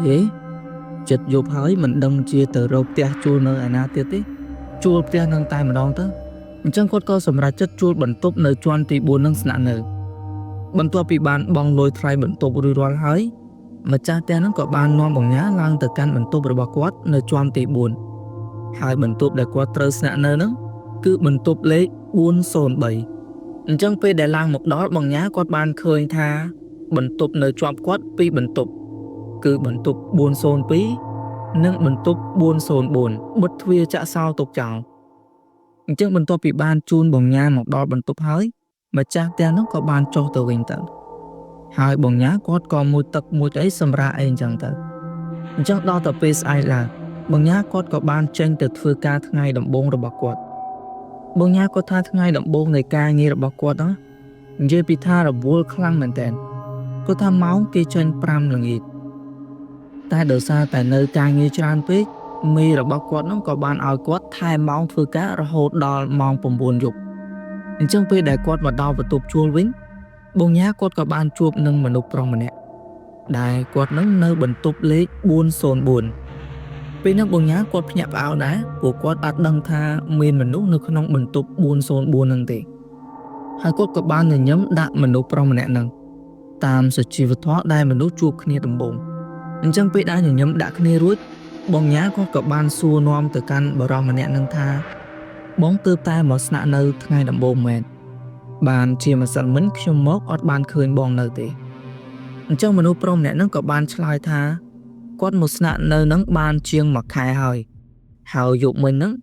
ហេចិត្តយប់ហើយមិនដឹងជាទៅរកផ្ទះជួលនៅឯណាទៀតទេជួលផ្ទះនឹងតែម្ដងទៅអញ្ចឹងគាត់ក៏សម្រេចចិត្តជួលបន្ទប់នៅជាន់ទី4នឹងស្នាក់នៅបន្ទាប់ពីបានបង់លុយថ្លៃបន្ទប់រួចរាល់ហើយម្ចាស់ផ្ទះហ្នឹងក៏បាននាំបងញ៉ាឡើងទៅកាន់បន្ទប់របស់គាត់នៅជាន់ទី4ហើយបន្ទប់ដែលគាត់ត្រូវស្នាក់នៅហ្នឹងគឺបន្ទប់លេខ403អញ្ចឹងពេលដែលឡើងមកដល់បងញ៉ាគាត់បានឃើញថាបន្ទប់នៅជាប់គាត់2បន្ទប់គឺបន្ទប់402និងបន្ទប់404បិទទ្វារចាក់សោទុកចោលអញ្ចឹងបន្ទាប់ពីបានជូនបងញ៉ាមកដល់បន្ទប់ហើយម្ចាស់ផ្ទះនោះក៏បានចុះទៅវិញទៅហើយបងញ៉ាគាត់ក៏មួយទឹកមួយអីសម្រាប់អីអញ្ចឹងទៅអញ្ចឹងដល់ទៅពេលស្អែកឡើងបងញ៉ាគាត់ក៏បានចេញទៅធ្វើការថ្ងៃដំបូងរបស់គាត់បងញ៉ាគាត់ថាថ្ងៃដំបូងនៃការងាររបស់គាត់ហ្នឹងនិយាយពីថារវល់ខ្លាំងមែនតើគាត់ថាម៉ោងគេចេញ5ល្ងាចតែដោយសារតែនៅការងារច្រើនពេកមេរបស់គាត់ហ្នឹងក៏បានឲ្យគាត់ថែម៉ោងធ្វើការរហូតដល់ម៉ោង9យប់អញ្ចឹងពេលដែលគាត់មកដល់បន្ទប់ជួលវិញបងញ៉ាគាត់ក៏បានជួបនឹងមនុស្សប្រុសម្នាក់ដែលគាត់នឹងនៅបន្ទប់លេខ404 ពេលនោះបងញ៉ាគាត់ភ្ញាក់ផ្អើលដែរព្រោះគាត់អត់ដឹងថាមានមនុស្សនៅក្នុងបន្ទប់404នឹងទេហើយគាត់ក៏បានញញឹមដាក់មនុស្សប្រុសម្នាក់នឹងតាមសុជីវធម៌ដែលមនុស្សជួបគ្នាដំបូងអញ្ចឹងពេលដែលញញឹមដាក់គ្នារួចបងញ៉ាគាត់ក៏បានសួរនាំទៅកាន់បរិសម្នាក់នឹងថាបងទើបតែមកស្នាក់នៅថ្ងៃដំបូងមែនបានជាម្សិលមិញខ្ញុំមកអត់បានឃើញបងនៅទេអញ្ចឹងមនុស្សប្រុសម្នាក់នឹងក៏បានឆ្លើយថាគាត់មកស្នាក់នៅនឹងបានជាង1ខែហើយយប់មិញហ្នឹង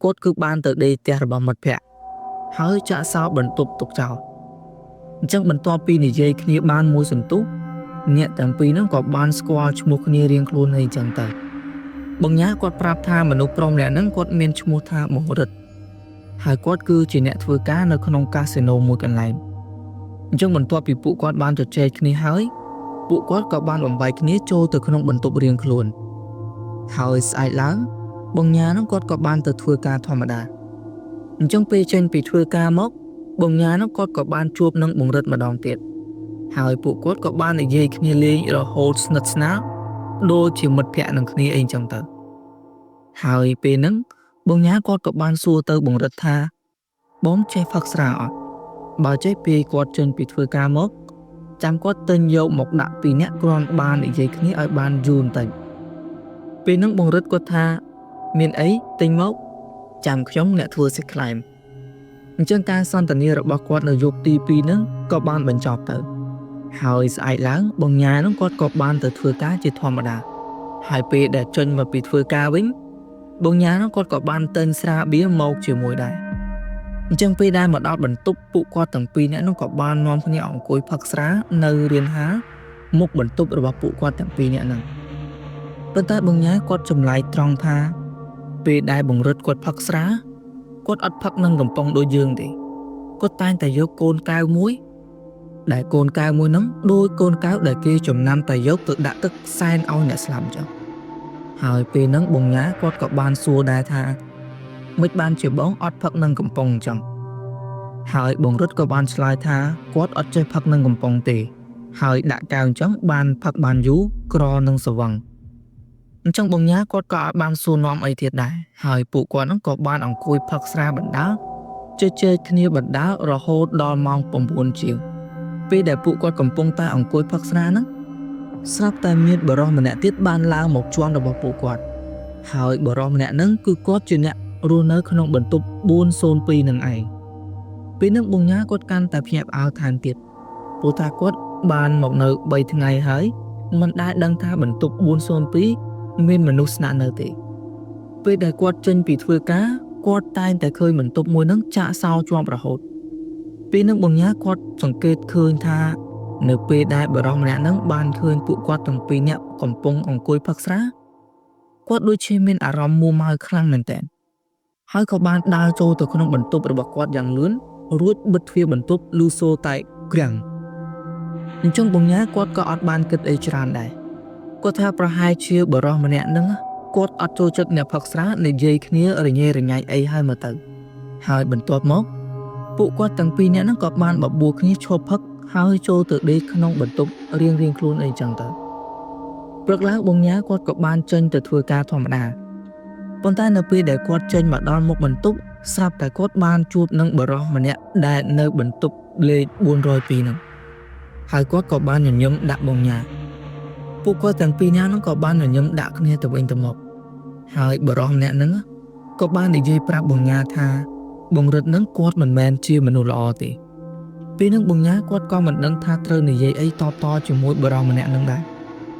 គាត់គឺបានទៅដេកផ្ទះរបស់មិត្តភក្តិហើយចាក់សោបន្ទប់ទុកចោលអញ្ចឹងបន្ទាប់ពីនិយាយគ្នាបានមួយសន្ទុះអ្នកទាំងពីរហ្នឹងក៏បានស្គាល់ឈ្មោះគ្នារៀងខ្លួនហើយអញ្ចឹងទៅបងញ៉ាគាត់ប្រាប់ថាមនុស្សប្រុសម្នាក់ហ្នឹងគាត់មានឈ្មោះថាបងរិទ្ធហើយគាត់គឺជាអ្នកធ្វើការនៅក្នុងកាស៊ីណូមួយកន្លែងអញ្ចឹងបន្ទាប់ពីពួកគាត់បានជជែកគ្នាហើយពួកគាត់ក៏បានបំបែកគ្នាចូលទៅក្នុងបន្ទប់រៀងខ្លួនហើយស្អែកឡើងបងញ៉ាហ្នឹងគាត់ក៏បានទៅធ្វើការធម្មតាអញ្ចឹងពេលចេញពីធ្វើការមកបងញ៉ាហ្នឹងគាត់ក៏បានជួបនឹងបងរិទ្ធម្ដងទៀតហើយពួកគាត់ក៏បាននិយាយគ្នាលេងរហូតស្និទ្ធស្នាលដូចជាមិត្តភក្តិនឹងគ្នាអីចឹងទៅហើយពេលហ្នឹងបងញ៉ាគាត់ក៏បានសួរទៅបងរិទ្ធថាបងចេះផឹកស្រាអត់បើចេះពេលគាត់ចេញពីធ្វើការមកចាំគាត់ទិញយកមកដាក់ពីរនាក់គ្រាន់បាននិយាយគ្នាឲ្យបានយូរបន្តិចពេលហ្នឹងបងរិទ្ធគាត់ថាមានអីទិញមកចាំខ្ញុំអ្នកធ្វើសេចក្លែមអញ្ចឹងការសន្ទនារបស់គាត់នៅយប់ទី2ហ្នឹងក៏បានបញ្ចប់ទៅហើយស្អែកឡើងបងញ៉ាហ្នឹងគាត់ក៏បានទៅធ្វើការជាធម្មតាហើយពេលដែលចេញមកពីធ្វើការវិញបងញ៉ាហ្នឹងគាត់ក៏បានទិញស្រាបៀរមកជាមួយដែរអញ្ចឹងពេលដែលមកដល់បន្ទប់ពួកគាត់ទាំងពីរនាក់នោះក៏បាននាំគ្នាអង្គុយផឹកស្រានៅរានហាលមុខបន្ទប់របស់ពួកគាត់ទាំងពីរនាក់ហ្នឹងប៉ុន្តែបងញ៉ាគាត់ចម្លែកត្រង់ថាពេលដែលបងរិទ្ធគាត់ផឹកស្រាគាត់អត់ផឹកនឹងកំប៉ុងដូចយើងទេគាត់តែងតែយកកូនកែវមួយដែលកូនកែវមួយហ្នឹងដូចកូនកែវដែលគេចំណាំតែយកទៅដាក់ទឹកសែនឲ្យអ្នកស្លាប់អញ្ចឹងហើយពេលហ្នឹងបងញ៉ាគាត់ក៏បានសួរដែរថាមិនបានជាបងអត់ផឹកនឹងកំប៉ុងអញ្ចឹងហើយបងរិទ្ធក៏បានឆ្លើយថាគាត់អត់ចេះផឹកនឹងកំប៉ុងទេហើយដាក់កែវអញ្ចឹងបានផឹកបានយូរក្រនឹងស្វឹងអញ្ចឹងបងញ៉ាគាត់ក៏អត់បានសួរនាំអីទៀតដែរហើយពួកគាត់ហ្នឹងក៏បានអង្គុយផឹកស្រាបណ្ដាលជជែកគ្នាបណ្ដាលរហូតដល់ម៉ោង9ជាងពេលដែលពួកគាត់កំពុងតែអង្គុយផឹកស្រាហ្នឹងស្រាប់តែមានបរិសម្នាក់ទៀតបានឡើងមកជាន់របស់ពួកគាត់ហើយបរិសម្នាក់ហ្នឹងគឺគាត់ជាអ្នករស់នៅក្នុងបន្ទប់402នឹងឯងពេលហ្នឹងបងញ៉ាគាត់កាន់តែភ្ញាក់ផ្អើលថែមទៀតព្រោះថាគាត់បានមកនៅ3ថ្ងៃហើយមិនដែលដឹងថាបន្ទប់402មានមនុស្សស្នាក់នៅទេពេលដែលគាត់ចេញពីធ្វើការគាត់តែងតែឃើញបន្ទប់មួយហ្នឹងចាក់សោជាប់រហូតពេលហ្នឹងបងញ៉ាគាត់សង្កេតឃើញថានៅពេលដែលបរិសម្នាក់ហ្នឹងបានឃើញពួកគាត់ទាំងពីរនាក់កំពុងអង្គុយផឹកស្រាគាត់ដូចជាមានអារម្មណ៍មួម៉ៅខ្លាំងមែនទែនហើយក៏បានដើរចូលទៅក្នុងបន្ទប់របស់គាត់យ៉ាងលឿនរួចបិទទ្វារបន្ទប់លូសូតែក្រាំងអញ្ចឹងបងញ៉ាគាត់ក៏អត់បានគិតអីច្រើនដែរគាត់ថាប្រហែលជាបរិសម្នាក់ហ្នឹងគាត់អត់ចូលចិត្តអ្នកផឹកស្រានិយាយគ្នារញ៉េរញ៉ៃអីហើយមកទៅហើយបន្ទាប់មកពួកគាត់ទាំងពីរនាក់ហ្នឹងក៏បានបបួលគ្នាឈប់ផឹកហើយចូលទៅដេកក្នុងបន្ទប់រៀងៗខ្លួនអីចឹងទៅព្រឹកឡើងបងញ៉ាគាត់ក៏បានចេញទៅធ្វើការធម្មតាប៉ុន្តែនៅពេលដែលគាត់ចេញមកដល់មុខបន្ទប់ស្រាប់តែគាត់បានជួបនឹងបរិសម្នាក់ដែលនៅបន្ទប់លេខ402ហ្នឹងហើយគាត់ក៏បានញញឹមដាក់បងញ៉ាពួកគាត់ទាំងពីរនាក់ហ្នឹងក៏បានញញឹមដាក់គ្នាទៅវិញទៅមកហើយបរិសម្នាក់ហ្នឹងក៏បាននិយាយប្រាប់បងញ៉ាថាបងរិទ្ធហ្នឹងគាត់មិនមែនជាមនុស្សល្អទេពេលហ្នឹងបងញ៉ាគាត់ក៏មិនដឹងថាត្រូវនិយាយអីតបជាមួយបរិសម្នាក់ហ្នឹងដែរ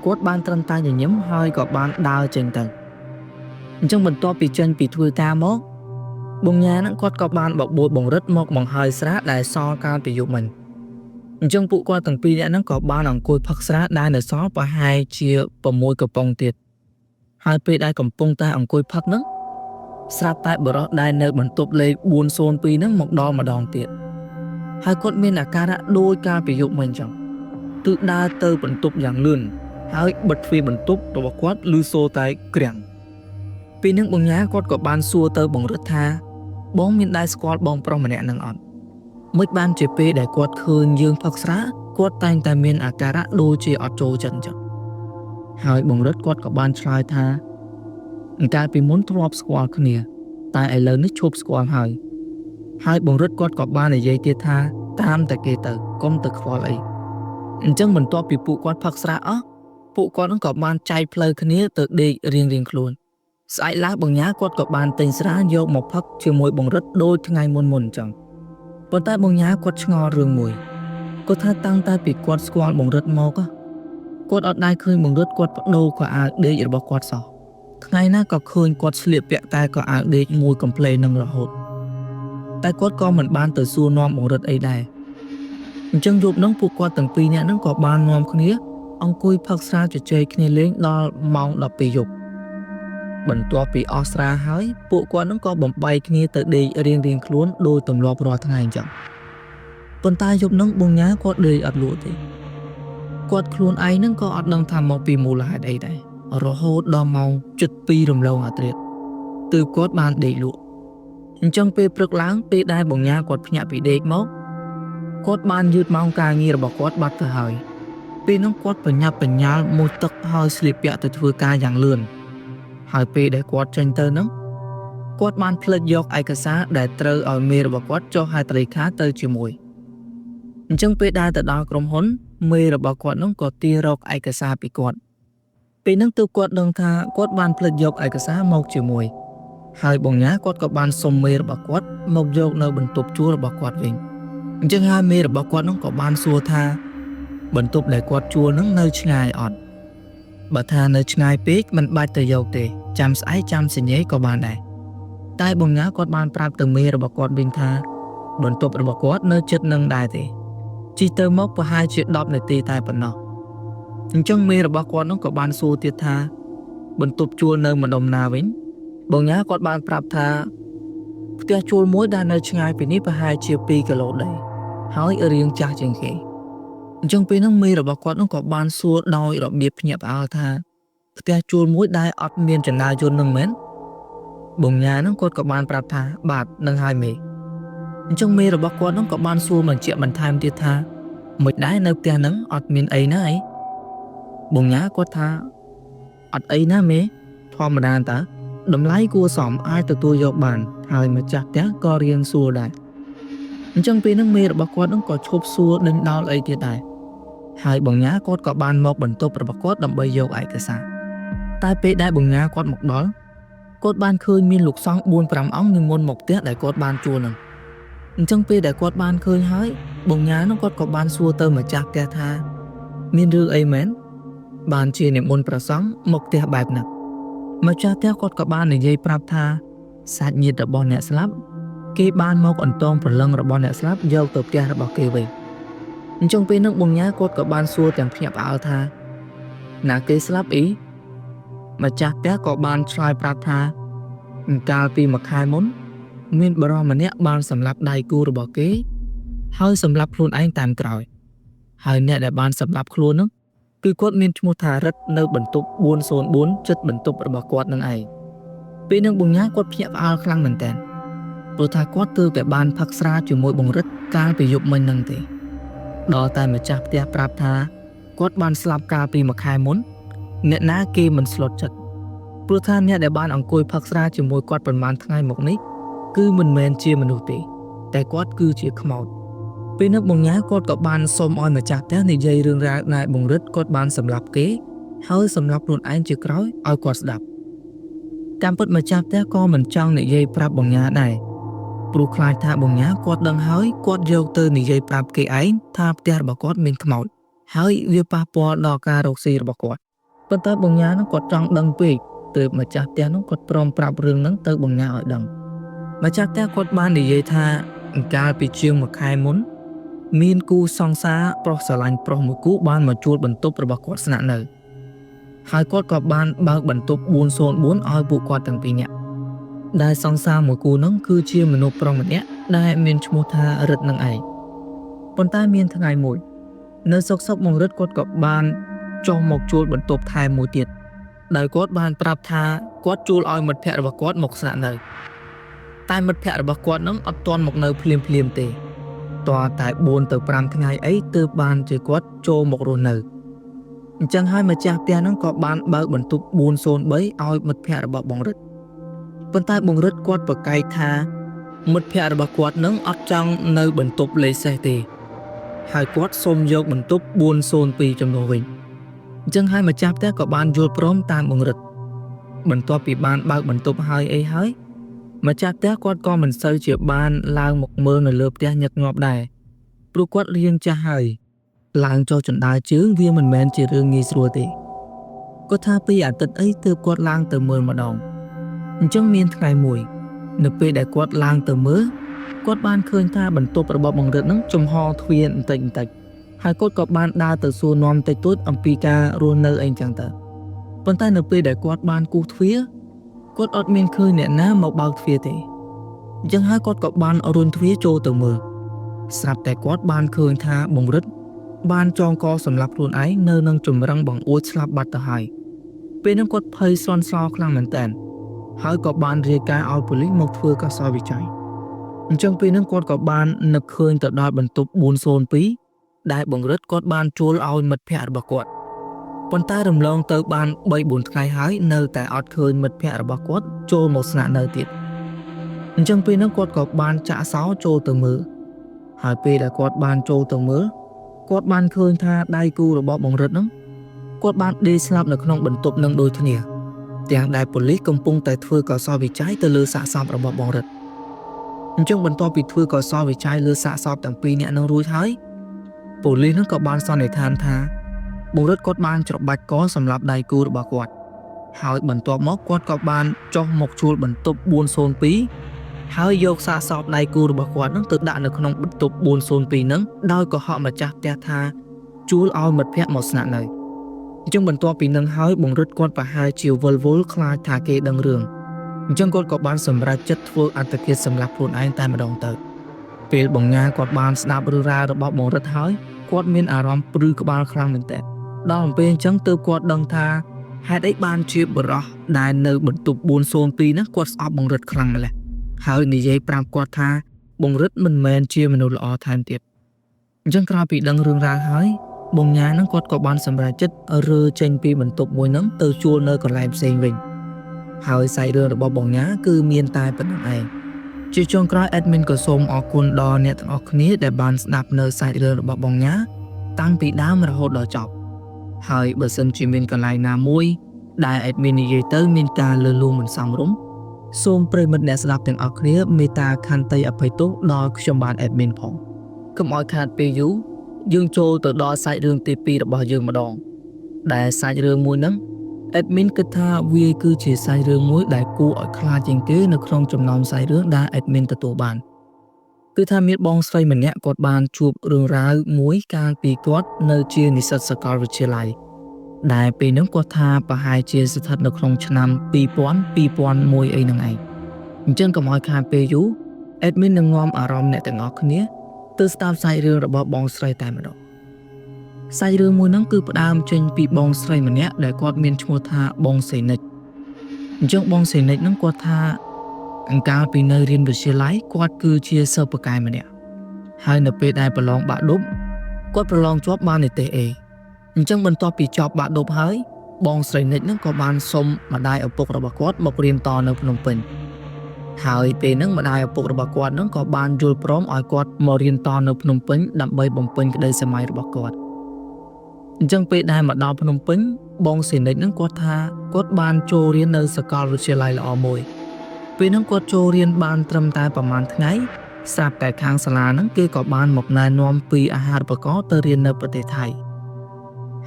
គាត់បានត្រឹមតែញញឹមហើយក៏បានដើរចេញទៅអញ្ចឹងបន្ទាប់ពីចេញពីធ្វើការមកបងញ៉ាហ្នឹងគាត់ក៏បានបបួលបងរិទ្ធមកបង្ហើយស្រាដែលសល់កាលពីយប់មិញអញ្ចឹងពួកគាត់ទាំងពីរនាក់ហ្នឹងក៏បានអង្គុយផឹកស្រាដែលនៅសល់ប្រហែលជា6កំប៉ុងទៀតហើយពេលដែលកំពុងតែអង្គុយផឹកហ្នឹងស្រាប់តែបរិសដែលនៅបន្ទប់លេខ402ហ្នឹងមកដល់ម្ដងទៀតហើយគាត់មានអាការៈដូចកាលពីយប់មិញអញ្ចឹងគឺដើរទៅបន្ទប់យ៉ាងលឿនហើយបិទទ្វារបន្ទប់របស់គាត់លឺសូរតែក្រាំងពេលហ្នឹងបងញ៉ាគាត់ក៏បានសួរទៅបងរិទ្ធថាបងមានដែរស្គាល់បងប្រុសម្នាក់ហ្នឹងអត់មិនបានជាពេលដែលគាត់ឃើញយើងផឹកស្រាគាត់តែងតែមានអាការៈដូចជាអត់ចូលចិត្តអញ្ចឹងហើយបងរិទ្ធគាត់ក៏បានឆ្លើយថា កាលពីមុនធ្លាប់ស្គាល់គ្នាតែឥឡូវនេះឈប់ស្គាល់ហើយបង្រិតគាត់ក៏បាននិយាយទៀតថាតាមតែគេទៅកុំទៅខ្វល់អីអញ្ចឹងបន្ទាប់ពីពួកគាត់ផឹកស្រាអស់ពួកគាត់នឹងក៏បានចែកផ្លូវគ្នាទៅដេករៀងៗខ្លួនស្អែកឡើងបញ្ញាគាត់ក៏បានទិញស្រាយកមកផឹកជាមួយបង្រិតដូចថ្ងៃមុនអញ្ចឹងប៉ុន្តែបញ្ញាគាត់ឆ្ងល់រឿងមួយគាត់ថាតាំងតែពីគាត់ស្គាល់បង្រិតមកគាត់អត់ដែលឃើញបង្រិតគាត់បដូរខោអាវដេករបស់គាត់សោះថ្ងៃណាក៏ឃើញគាត់ស្លៀកពាក់តែខោអាវដេកមួយកំ pl នឹងរហូតតែគាត់ក៏មិនបានទៅសួរនាំបង្រិតអីដែរអញ្ចឹងយប់នោះពួកគាត់ទាំងពីរនាក់ហ្នឹងក៏បាននាំគ្នាអង្គុយផឹកស្រាជជែកគ្នាលេងដល់ម៉ោង 12 យប់បន្ទាប់ពីអស់ស្រាហើយពួកគាត់ហ្នឹងក៏បំបីគ្នាទៅដេករៀងៗខ្លួនដោយទម្លាប់រាល់ថ្ងៃអញ្ចឹងប៉ុន្តែយប់នោះបញ្ញាគាត់ដេកអត់លក់ទេគាត់ខ្លួនឯងហ្នឹងក៏អត់ដឹងថាមកពីមូលហេតុអីដែររហូតដល់ម៉ោង 7:02 រំលងអាត្រាតទើបគាត់បានដេកលក់អញ្ចឹងពេលព្រឹកឡើងពេលដែលបញ្ញាគាត់ភ្ញាក់ពីដេកមកគាត់បានយឺតម៉ោងការងាររបស់គាត់បាត់ទៅហើយពេលនោះគាត់បញ្ញាប់បញ្ញាល់មួយទឹកហើយស្លៀកពាក់ទៅធ្វើការយ៉ាងលឿនហើយពេលដែលគាត់ចេញទៅនោះគាត់បានផ្លិចយកឯកសារដែលត្រូវឲ្យមេរបស់គាត់ចុះហត្ថលេខាទៅជាមួយអញ្ចឹងពេលដែលទៅដល់ក្រុមហ៊ុនមេរបស់គាត់នោះក៏ទាររកឯកសារពីគាត់ពេលនោះទើបគាត់ដឹងថាគាត់បានផ្លិចយកឯកសារមកជាមួយហើយបញ្ញាគាត់ក៏បានសុំមេរបស់គាត់មកយកនៅបន្ទប់ជួលរបស់គាត់វិញអញ្ចឹងហើយមេរបស់គាត់នោះក៏បានសួរថាបន្ទប់ដែលគាត់ជួលនោះនៅឆ្ងាយអត់បើថានៅឆ្ងាយពេកមិនបាច់ទៅយកទេចាំស្អែកចាំសញ្ញេក៏បានដែរតែបញ្ញាគាត់បានប្រាប់ទៅមេរបស់គាត់វិញថាបន្ទប់របស់គាត់នៅជិតនឹងដែរទេជិះទៅមកប្រហែលជា10 នាទីតែប៉ុណ្ណោះអញ្ចឹងមេរបស់គាត់នោះក៏បានសួរទៀតថាបន្ទប់ជួលនៅម្ដុំណាវិញបញ្ញាគាត់បានប្រាប់ថាផ្ទះជួលមួយដែលនៅឆ្ងាយពីនេះប្រហែលជា2 គីឡូដែរហើយរៀងចាស់ជាងគេអញ្ចឹងពេលហ្នឹងមេរបស់គាត់នោះក៏បានសួរដោយរបៀបភ្ញាក់ផ្អើលថាផ្ទះជួលមួយដែលអត់មានចណ្ដាលយន្តនឹងមែនបញ្ញាហ្នឹងគាត់ក៏បានប្រាប់ថាបាទនឹងហើយមេអញ្ចឹងមេរបស់គាត់នោះក៏បានសួរបញ្ជាក់បន្ថែមទៀតថាមិនដែរនៅផ្ទះហ្នឹងអត់មានអីណាអីបញ្ញាគាត់ថាអត់អីណាមេធម្មតាតើតម្លៃគួរសមអាចទទួលយកបានហើយម្ចាស់ផ្ទះក៏រៀងសួរដែរអញ្ចឹងពេលហ្នឹងមេរបស់គាត់នឹងក៏ឈប់សួរដេញដោលអីទៀតដែរហើយបញ្ញាគាត់ក៏បានមកបន្ទប់របស់គាត់ដើម្បីយកឯកសារតែពេលដែលបញ្ញាគាត់មកដល់គាត់បានឃើញមានលោកសង្ឃ 4-5 អង្គនិមន្តមកផ្ទះដែលគាត់បានជួលនឹងអញ្ចឹងពេលដែលគាត់បានឃើញហើយបញ្ញានោះគាត់ក៏បានសួរទៅម្ចាស់ផ្ទះថាមានរឿងអីមែនបានជានិមន្តព្រះសង្ឃមកផ្ទះបែបហ្នឹងម្ចាស់ផ្ទះគាត់ក៏បាននិយាយប្រាប់ថាសាច់ញាតិរបស់អ្នកស្លាប់គេបានមកអន្តងព្រលឹងរបស់អ្នកស្លាប់យកទៅផ្ទះរបស់គេវិញអញ្ចឹងពេលនោះបញ្ញាគាត់ក៏បានសួរទាំងភ្ញាក់ផ្អើលថាណាគេស្លាប់អីម្ចាស់ផ្ទះក៏បានឆ្លើយប្រាប់ថាកាលពីមួយខែមុនមានបរិសម្នាក់បានសម្លាប់ដៃគូរបស់គេហើយសម្លាប់ខ្លួនឯងតាមក្រោយហើយអ្នកដែលបានសម្លាប់ខ្លួននោះគឺគាត់មានឈ្មោះថារិទ្ធនៅបន្ទប់404ជិតបន្ទប់របស់គាត់នឹងឯងពេលនឹងបញ្ញាគាត់ភ្ញាក់ផ្អើលខ្លាំងមែនតើព្រោះថាគាត់ទើបតែបានផឹកស្រាជាមួយបង្រិតកាលពីយប់មិញហ្នឹងទេដល់តែម្ចាស់ផ្ទះប្រាប់ថាគាត់បានស្លាប់កាលពីមួយខែមុនអ្នកណាគេមិនស្លុតចិត្តព្រោះថាអ្នកដែលបានអង្គុយផឹកស្រាជាមួយគាត់ប្រហែលថ្ងៃមកនេះគឺមិនមែនជាមនុស្សទេតែគាត់គឺជាខ្មោចពេលនោះបញ្ញាគាត់ក៏បានសុំឲ្យម្ចាស់ផ្ទះនិយាយរឿងរ៉ាវដែលបង្រិតគាត់បានសម្លាប់គេហើយសម្លាប់ខ្លួនឯងជាក្រោយឲ្យគាត់ស្ដាប់តាមពិតម្ចាស់ផ្ទះក៏មិនចង់និយាយប្រាប់បញ្ញាដែរព្រោះខ្លាចថាបញ្ញាគាត់ដឹងហើយគាត់យកទៅនិយាយប្រាប់គេឯងថាផ្ទះរបស់គាត់មានខ្មោចហើយវាប៉ះពាល់ដល់ការរកស៊ីរបស់គាត់ប៉ុន្តែបញ្ញានោះគាត់ចង់ដឹងពេកទើបម្ចាស់ផ្ទះនោះគាត់ព្រមប្រាប់រឿងហ្នឹងទៅបញ្ញាឲ្យដឹងម្ចាស់ផ្ទះគាត់បាននិយាយថាកាលពីជាងមួយខែមុនមានគូសង្សារប្រុសស្រឡាញ់ប្រុសមួយគូបានមកជួលបន្ទប់របស់គាត់ស្នាក់នៅហើយគាត់ក៏បានបើកបន្ទប់404ឲ្យពួកគាត់ទាំងពីរនាក់ដែលសង្សារមួយគូនោះគឺជាមនុស្សប្រុសម្នាក់ដែលមានឈ្មោះថារិទ្ធនឹងឯងប៉ុន្តែមានថ្ងៃមួយនៅសុកបង្រិតគាត់ក៏បានចុះមកជួលបន្ទប់ថែមមួយទៀតដោយគាត់បានប្រាប់ថាគាត់ជួលឲ្យមិត្តភក្តិរបស់គាត់មកស្នាក់នៅតែមិត្តភក្តិរបស់គាត់នឹងអត់ទាន់មកនៅភ្លាមទេតើតែ4 ទៅ 5 ថ្ងៃអីទើបបានជាគាត់ចូលមករស់នៅអ ចឹងហើយម្ចាស់ផ្ទះហ្នឹងក៏បានបើកបន្ទប់403ឲ្យមិត្តភ័ក្តិរបស់បងរិទ្ធប៉ុន្តែបងរិទ្ធគាត់ប្រកែកថាមិត្តភ័ក្តិរបស់គាត់នឹងអត់ចង់នៅបន្ទប់លេខសេសទេហើយគាត់សូមយកបន្ទប់402ចំនួនវិញអញ្ចឹងហើយម្ចាស់ផ្ទះក៏បានយល់ព្រមតាមបងរិទ្ធបន្ទាប់ពីបានបើកបន្ទប់ហើយម្ចាស់ផ្ទះគាត់ក៏មិនសូវជាបានឡើងមកមើលនៅលើផ្ទះញឹកញាប់ដែរព្រោះគាត់រៀងចាស់ហើយឡើងចុះចណ្ដើរជើងវាមិនមែនជារឿងងាយស្រួលទេគាត់ថាពីអាទិត្យអីទើបគាត់ឡើងទៅមើលម្ដងអញ្ចឹងមានថ្ងៃមួយនៅពេលដែលគាត់ឡើងទៅមើលគាត់បានឃើញថាបន្ទប់របស់បងរិទ្ធនឹងចំហទ្វារបន្តិចហើយគាត់ក៏បានដើរទៅសួរនាំតិចតួចអំពីការរស់នៅអីចឹងទៅប៉ុន្តែនៅពេលដែលគាត់បានគូសទ្វារគាត់អត់មានឃើញអ្នកណាមកបើកទ្វារទេអញ្ចឹងហើយគាត់ក៏បានរុញទ្វារចូលទៅមើលស្រាប់តែគាត់បានឃើញថាបងរិទ្ធបានចងកសម្លាប់ខ្លួនឯងនៅនឹងចម្រឹងបង្អួចស្លាប់បាត់ទៅហើយពេលនោះគាត់ភ័យស្លន់ស្លោខ្លាំងមែនទែនហើយក៏បានរាយការណ៍ឲ្យប៉ូលីសមកធ្វើការសោធវិច័យអញ្ចឹងពេលនោះគាត់ក៏បាននឹកឃើញទៅដល់បន្ទប់402ដែលបងរិទ្ធគាត់បានជួលឲ្យមិត្តភ័ក្តិរបស់គាត់ប៉ុន្តែរំលងទៅបាន 3-4 ថ្ងៃហើយនៅតែអត់ឃើញមិត្តភ័ក្តិរបស់គាត់ចូលមកស្នាក់នៅទៀតអញ្ចឹងពេលនោះគាត់ក៏បានចាក់សោចូលទៅមើលហើយពេលដែលគាត់បានចូលទៅមើលគាត់បានឃើញថាដៃគូរបស់បងរិទ្ធហ្នឹងគាត់បានដេកស្លាប់នៅក្នុងបន្ទប់នឹងដូចគ្នាទាំងដែលប៉ូលីសកំពុងតែធ្វើការសោធវិច័យទៅលើសាកសពរបស់បងរិទ្ធអញ្ចឹងបន្ទាប់ពីធ្វើការសោធវិច័យលើសាកសពទាំងពីរនាក់នឹងរួចហើយប៉ូលីសនឹងក៏បានសន្និដ្ឋានថាបងរិទ្ធគាត់បានច្របាច់កសម្រាប់ដៃគូរបស់គាត់ហើយបន្ទាប់មកគាត់ក៏បានចុះមកជួលបន្ទប់402ហើយយកសាកសពដៃគូរបស់គាត់នឹងទៅដាក់នៅក្នុងបន្ទប់402ហ្នឹងដោយកុហកម្ចាស់ផ្ទះថាជួលឲ្យមិត្តភ័ក្តិមកស្នាក់នៅអញ្ចឹងបន្ទាប់ពីនឹងហើយបងរិទ្ធគាត់ប្រហែលជាវល់ខ្លាចថាគេដឹងរឿងអញ្ចឹងគាត់ក៏បានសម្រេចចិត្តធ្វើអត្តឃាតសម្លាប់ខ្លួនឯងតែម្ដងទៅពេលបងញ៉ាគាត់បានស្ដាប់រឿងរ៉ាវរបស់បងរិទ្ធហើយគាត់មានអារម្មណ៍ព្រឺក្បាលខ្លាំងមែនទែនដល់ពេលអញ្ចឹងទើបគាត់ដឹងថាហេតុអីបានជាបរិះដែលនៅបន្ទប់402ហ្នឹងគាត់ស្អប់បងរិទ្ធខ្លាំងម្ល៉េះហើយនិយាយប្រាប់គាត់ថាបងរិទ្ធមិនមែនជាមនុស្សល្អថែមទៀតអញ្ចឹងក្រោយពីដឹងរឿងរ៉ាវហើយបងញ៉ាហ្នឹងគាត់ក៏បានសម្រេចចិត្តរើចេញពីបន្ទប់មួយហ្នឹងទៅជួលនៅកន្លែងផ្សេងវិញហើយសាច់រឿងរបស់បងញ៉ាគឺមានតែប៉ុណ្្នឹងឯងជាចុងក្រោយ admin ក៏សូមអរគុណដល់អ្នកទាំងអស់គ្នាដែលបានស្ដាប់នៅសាច់រឿងរបស់បងញ៉ាតាំងពីដើមរហូតដល់ចប់ហើយបើសិនជាមានកន្លែងណាមួយដែល admin និយាយទៅមានការលើសលួងមិនសមរម្យសូមប្រិយមិត្តអ្នកស្ដាប់ទាំងអស់គ្នាមេត្តាខន្តីអភ័យទោសដល់ខ្ញុំបាន admin ផងកុំឲ្យខាតពេលយូរយើងចូលទៅដល់សាច់រឿងទី2របស់យើងម្ដងដែលសាច់រឿងមួយហ្នឹង admin គិតថាវាគឺជាសាច់រឿងមួយដែលគួរឲ្យខ្លាចជាងគេនៅក្នុងចំណោមសាច់រឿងដែល admin ទទួលបានគឺថាមានបងស្រីម្នាក់គាត់បានជួបរឿងរ៉ាវមួយកាលពីគាត់នៅជានិស្សិតសាកលវិទ្យាល័យដែលពេលហ្នឹងគាត់ថាប្រហែលជាស្ថិតនៅក្នុងឆ្នាំ2000-2001អីហ្នឹងឯងអញ្ចឹងកុំឲ្យខាតពេលយូរ admin នឹងនាំអារម្មណ៍អ្នកទាំងអស់គ្នាទៅស្ដាប់សាច់រឿងរបស់បងស្រីតែម្ដងសាច់រឿងមួយហ្នឹងគឺផ្ដើមចេញពីបងស្រីម្នាក់ដែលគាត់មានឈ្មោះថាបងសេនិចអញ្ចឹងបងសេនិចហ្នឹងគាត់ថាអង្កាលពីនៅរៀនវិទ្យាល័យគាត់គឺជាសិស្សបកាយម្នាក់ហើយនៅពេលដែលប្រឡងបាក់ឌុបគាត់ប្រឡងជាប់បាននិទេស A អញ្ចឹងបន្ទាប់ពីចប់បាក់ឌុបហើយបងស្រីនិចហ្នឹងក៏បានសុំម្ដាយឪពុករបស់គាត់មករៀនតនៅភ្នំពេញហើយពេលហ្នឹងម្ដាយឪពុករបស់គាត់ហ្នឹងក៏បានយល់ព្រមឲ្យគាត់មករៀនតនៅភ្នំពេញដើម្បីបំពេញក្តីស្រមៃរបស់គាត់អញ្ចឹងពេលដែលមកដល់ភ្នំពេញបងសេនិចហ្នឹងគាត់ថាគាត់បានចូលរៀននៅសាកលវិទ្យាល័យល្អមួយពេលហ្នឹងគាត់ចូលរៀនបានត្រឹមតែប្រហែលថ្ងៃស្រាប់តែខាងសាលាហ្នឹងគេក៏បានមកណែនាំពីអាហារូបករណ៍ទៅរៀននៅប្រទេសថៃ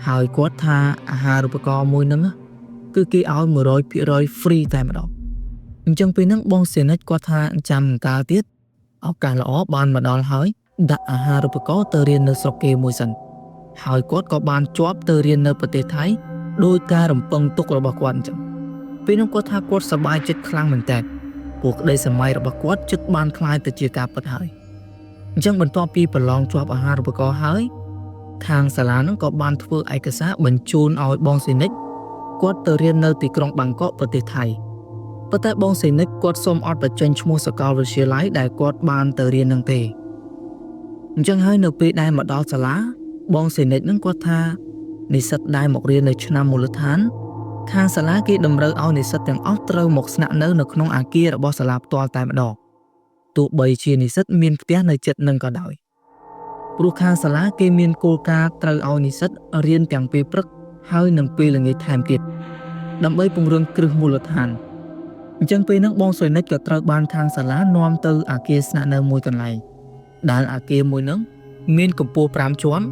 ហើយគាត់ថាអាហារូបករណ៍មួយហ្នឹងគឺគេឲ្យ 100% free តែម្ដងអញ្ចឹងពេលហ្នឹងបងសេនិចគាត់ថាចាំកាលទៀតឱកាសល្អបានមកដល់ហើយដាក់អាហារូបករណ៍ទៅរៀននៅស្រុកគេមួយសិនហើយគាត់ក៏បានជាប់ទៅរៀននៅប្រទេសថៃដោយការរំពឹងទុករបស់គាត់អញ្ចឹងពេលនោះគាត់ថាគាត់សប្បាយចិត្តខ្លាំងមែនតើពួកក្តីសម័យរបស់គាត់ចិត្តបានคล้ายទៅជាការពិតហើយអញ្ចឹងបន្ទាប់ពីប្រឡងជាប់អាហារូបករណ៍ហើយខាងសាលានឹងក៏បានធ្វើឯកសារបញ្ជូនឲ្យបងសេនិចគាត់ទៅរៀននៅទីក្រុងបាងកកប្រទេសថៃប៉ុន្តែបងសេនិចគាត់សូមអត់បញ្ចេញឈ្មោះសាកលវិទ្យាល័យដែលគាត់បានទៅរៀននឹងទេអញ្ចឹងហើយនៅពេលដែលមកដល់សាលាបងសេនិចនឹងគាត់ថា និស្សិតដែលមករៀននៅឆ្នាំមូលដ្ឋានខាងសាលាគេតម្រូវឲ្យនិស្សិតទាំងអស់ត្រូវមកស្នាក់នៅក្នុងអគាររបស់សាលាផ្ទាល់តែម្ដងទោះបីជានិស្សិតមានផ្ទះនៅជិតនឹងក៏ដោយព្រោះខាងសាលាគេមានគោលការណ៍ត្រូវឲ្យនិស្សិតរៀនទាំងពេលព្រឹកហើយនិងពេលល្ងាចថែមទៀតដើម្បីពង្រឹងគ្រឹះមូលដ្ឋានអញ្ចឹងពេលហ្នឹងបងសុយនិចក៏ត្រូវបានខាងសាលានាំទៅអគារស្នាក់នៅមួយកន្លែងដែលអគារមួយហ្នឹងមានកម្ពស់5ជាន់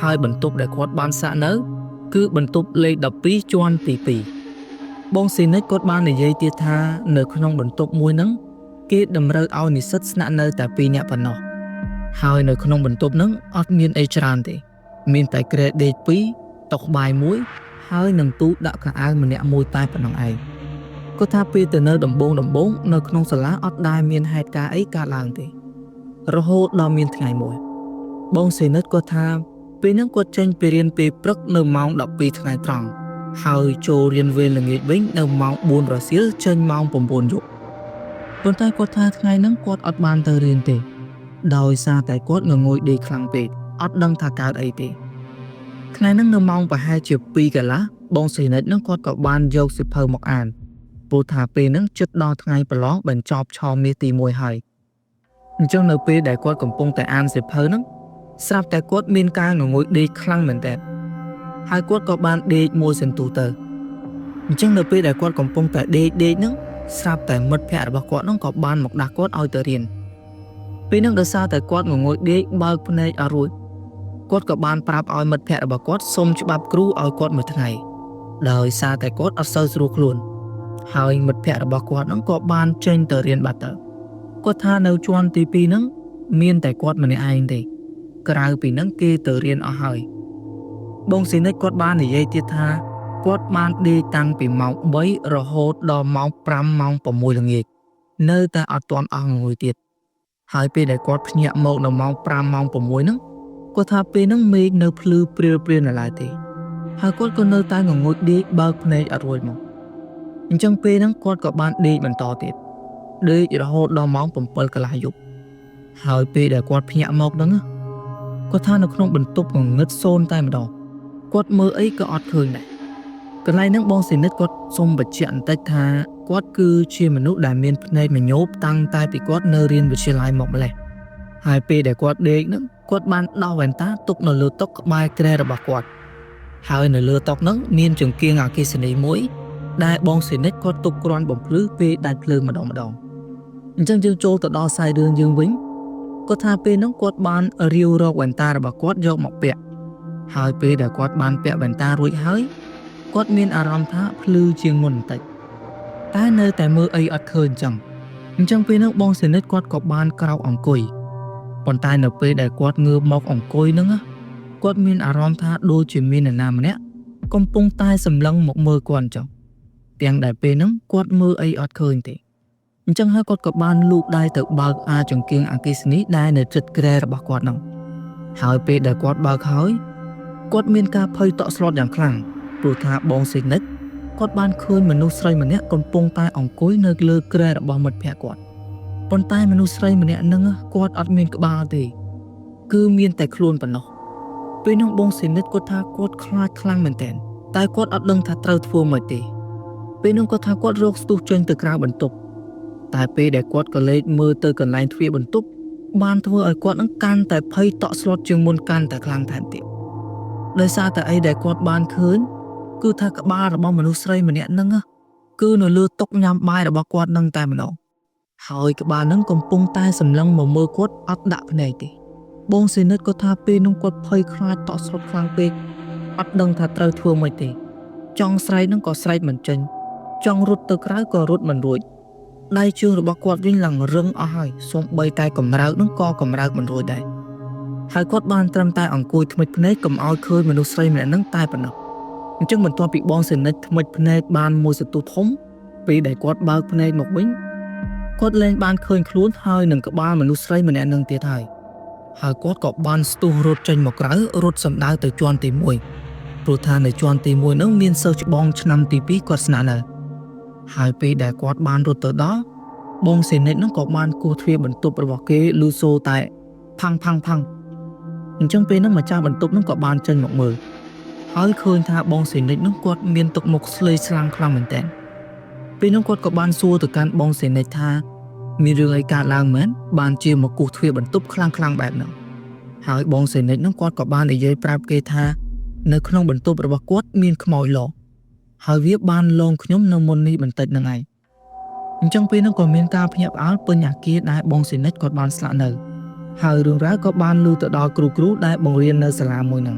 ហើយបន្ទប់ដែលគាត់បានសាក់នៅគឺបន្ទប់លេខ12ជាន់ទី2បងសុយនិចគាត់បាននិយាយទៀតថានៅក្នុងបន្ទប់មួយហ្នឹងគេតម្រូវឲ្យនិស្សិតស្នាក់នៅតែ2នាក់ប៉ុណ្ណោះហើយនៅក្នុងបន្ទប់ហ្នឹងអត់មានអីច្រើនទេមានតែគ្រែដេក2តុបាយ1ហើយនឹងទូដាក់ខោអាវម្នាក់មួយតែប៉ុណ្ណោះឯងគាត់ថាពេលទៅនៅដំបូងនៅក្នុងសាលាអត់ដែលមានហេតុការណ៍អីកើតឡើងទេរហូតដល់មានថ្ងៃមួយបងសេនិតគាត់ថាពេលហ្នឹងគាត់ចេញពីរៀនពេលព្រឹកនៅម៉ោង12ថ្ងៃត្រង់ហើយចូលរៀនវេនល្ងាចវិញនៅម៉ោង4រសៀលចេញម៉ោង9យប់ប៉ុន្តែគាត់ថាថ្ងៃហ្នឹងគាត់អត់បានទៅរៀនទេដោយសារតែគាត់ងងុយដេកខ្លាំងពេកអត់ដឹងថាកើតអីទេថ្ងៃហ្នឹងនៅម៉ោងប្រហែលជា2កន្លះបងសេនិតហ្នឹងគាត់ក៏បានយកសៀវភៅមកអានព្រោះថាពេលហ្នឹងជិតដល់ថ្ងៃប្រឡងបញ្ចប់ឆមាសទី1ហើយអញ្ចឹងនៅពេលដែលគាត់កំពុងតែអានសៀវភៅហ្នឹងស្រាប់តែគាត់មានការងងុយដេកខ្លាំងមែនទែនហើយគាត់ក៏បានដេកមួយសន្ទុះទៅអញ្ចឹងនៅពេលដែលគាត់កំពុងតែដេកហ្នឹងស្រាប់តែមិត្តភ័ក្តិរបស់គាត់ហ្នឹងក៏បានមកដាស់គាត់ឲ្យទៅរៀនពេលហ្នឹងដោយសារតែគាត់ងងុយដេកបើកភ្នែកអត់រួចគាត់ក៏បានប្រាប់ឲ្យមិត្តភ័ក្តិរបស់គាត់សុំច្បាប់គ្រូឲ្យគាត់មួយថ្ងៃដោយសារតែគាត់អត់សូវស្រួលខ្លួនហើយមិត្តភ័ក្តិរបស់គាត់ហ្នឹងក៏បានចេញទៅរៀនបាត់ទៅគាត់ថានៅជាន់ទី2ហ្នឹងមានតែគាត់ម្នាក់ឯងទេក្រៅពីហ្នឹងគេទៅរៀនអស់ហើយបងសេនិចគាត់បាននិយាយទៀតថាគាត់បានដេកតាំងពីម៉ោង3រហូតដល់ម៉ោង5ម៉ោង6ល្ងាចនៅតែអត់ទាន់អស់ងងុយទៀតហើយពេលដែលគាត់ភ្ញាក់មកនៅម៉ោង5ម៉ោង6ហ្នឹងគាត់ថាពេលហ្នឹងមេឃនៅភ្លឺព្រាលនៅឡើយទេហើយគាត់ក៏នៅតែងងុយដេកបើកភ្នែកអត់រួចមកអញ្ចឹងពេលហ្នឹងគាត់ក៏បានដេកបន្តទៀតដេករហូតដល់ម៉ោង7កន្លះយប់ហើយពេលដែលគាត់ភ្ញាក់មកហ្នឹងគាត់ថានៅក្នុងបន្ទប់ងងឹតសូន្យតែម្ដងគាត់មើលអីក៏អត់ឃើញដែរកន្លែងហ្នឹងបងសេនិតគាត់សុំបញ្ជាក់បន្តិចថាគាត់គឺជាមនុស្សដែលមានភ្នែកមញោបតាំងតែពីគាត់នៅរៀនវិទ្យាល័យមកម្លេះហើយពេលដែលគាត់ដេកហ្នឹងគាត់បានដោះវ៉ែនតាទុកនៅលើតុក្បែរគ្រែរបស់គាត់ហើយនៅលើតុហ្នឹងមានចង្គៀងអគ្គិសនីមួយដែលបងសេនិចគាត់ទុកគ្រាន់បំភ្លឺពេលដាច់ភ្លើងម្ដងអញ្ចឹងយើងចូលទៅដល់ខ្សែរឿងយើងវិញគាត់ថាពេលហ្នឹងគាត់បានរាវរកវ៉ែនតារបស់គាត់យកមកពាក់ហើយពេលដែលគាត់បានពាក់វ៉ែនតារួចហើយគាត់មានអារម្មណ៍ថាភ្លឺជាងមុនបន្តិចតែនៅតែមើលអីអត់ឃើញអញ្ចឹងពេលហ្នឹងបងសេនិចគាត់ក៏បានក្រោកអង្គុយប៉ុន្តែនៅពេលដែលគាត់ងើបមកអង្គុយហ្នឹងគាត់មានអារម្មណ៍ថាដូចជាមាននរណាម្នាក់កំពុងតែសម្លឹងមកមើលគាត់អញ្ចឹងទាំងដែលពេលហ្នឹងគាត់មើលអីអត់ឃើញទេអញ្ចឹងហើយគាត់ក៏បានលូកដៃទៅបើកអាចង្គៀងអគ្គិសនីដែលនៅជិតគ្រែរបស់គាត់ហ្នឹងហើយពេលដែលគាត់បើកហើយគាត់មានការភ័យតក់ស្លុតយ៉ាងខ្លាំងព្រោះថាបងសេនិចគាត់បានឃើញមនុស្សស្រីម្នាក់កំពុងតែអង្គុយនៅលើគ្រែរបស់មិត្តភ័ក្តិគាត់ប៉ុន្តែមនុស្សស្រីម្នាក់ហ្នឹងគាត់អត់មានក្បាលទេគឺមានតែខ្លួនប៉ុណ្ណោះពេលនោះបងសេនិចគាត់ថាគាត់ខ្លាចខ្លាំងមែនទែនតែគាត់អត់ដឹងថាត្រូវធ្វើម៉េចទេពេលនោះគាត់ថាគាត់រកស្ទុះចេញទៅក្រៅបន្ទប់តែពេលដែលគាត់ក៏លេចមើលទៅកន្លែងទ្វារបន្ទប់បានធ្វើឲ្យគាត់នឹងកាន់តែភ័យតក់ស្លុតជាងមុនកាន់តែខ្លាំងថែមទៀតដោយសារតែអីដែលគាត់បានឃើញគឺថាក្បាលរបស់មនុស្សស្រីម្នាក់ហ្នឹងគឺនៅលើតុញ៉ាំបាយរបស់គាត់នឹងតែម្ដងហើយក្បាលហ្នឹងកំពុងតែសម្លឹងមកមើលគាត់អត់ដាក់ភ្នែកទេបងសេនិតគាត់ថាពេលនោះគាត់ភ័យខ្លាចតក់ស្លុតខ្លាំងពេកអត់ដឹងថាត្រូវធ្វើម៉េចទេចង់ស្រែកហ្នឹងក៏ស្រែកមិនចេញចង់រត់ទៅក្រៅក៏រត់មិនរួចដៃជើងរបស់គាត់វិញឡើងរឹងអស់ហើយសូម្បីតែកម្រើកហ្នឹងក៏កម្រើកមិនរួចដែរហើយគាត់បានត្រឹមតែអង្គុយថ្មិចភ្នែកកុំឲ្យឃើញមនុស្សស្រីម្នាក់ហ្នឹងតែប៉ុណ្ណោះអញ្ចឹងបន្ទាប់ពីបងសេនិចថ្មិចភ្នែកបានមួយសន្ទុះធំពេលដែលគាត់បើកភ្នែកមកវិញគាត់លែងបានឃើញខ្លួនហើយនឹងក្បាលមនុស្សស្រីម្នាក់ហ្នឹងទៀតហើយគាត់ក៏បានស្ទុះរត់ចេញមកក្រៅរត់សម្ដៅទៅជាន់ទី1ព្រោះថានៅជាន់ទី1ហ្នឹងមានសិស្សច្បងឆ្នាំទី2គាត់ស្នាក់នៅហើយពេលដែលគាត់បានរត់ទៅដល់បងសេនិចហ្នឹងក៏បានគោះទ្វារបន្ទប់របស់គេលឺសូរតែផាំងអញ្ចឹងពេលហ្នឹងម្ចាស់បន្ទប់ហ្នឹងក៏បានចេញមកមើលហ ហើយឃើញថាបងសេនិចនោះគាត់មានទឹកមុខស្លេកស្លាំងខ្លាំងមែនទែនពេលនោះគាត់ក៏បានសួរទៅកាន់បងសេនិចថាមានរឿងអីកើតឡើងមែនបានជាមកគោះទ្វារបន្ទប់ខ្លាំងបែបហ្នឹងហើយបងសេនិចនោះគាត់ក៏បាននិយាយប្រាប់គេថានៅក្នុងបន្ទប់របស់គាត់មានខ្មោចលហើយវាបានលងខ្ញុំនៅមុននេះបន្តិចហ្នឹងឯងអញ្ចឹងពេលនោះក៏មានការភ្ញាក់ផ្អើលពេញអាគារដែលបងសេនិចគាត់បានស្នាក់នៅហើយរឿងរ៉ាវក៏បានលឺទៅដល់គ្រូដែលបង្រៀននៅសាលាមួយហ្នឹង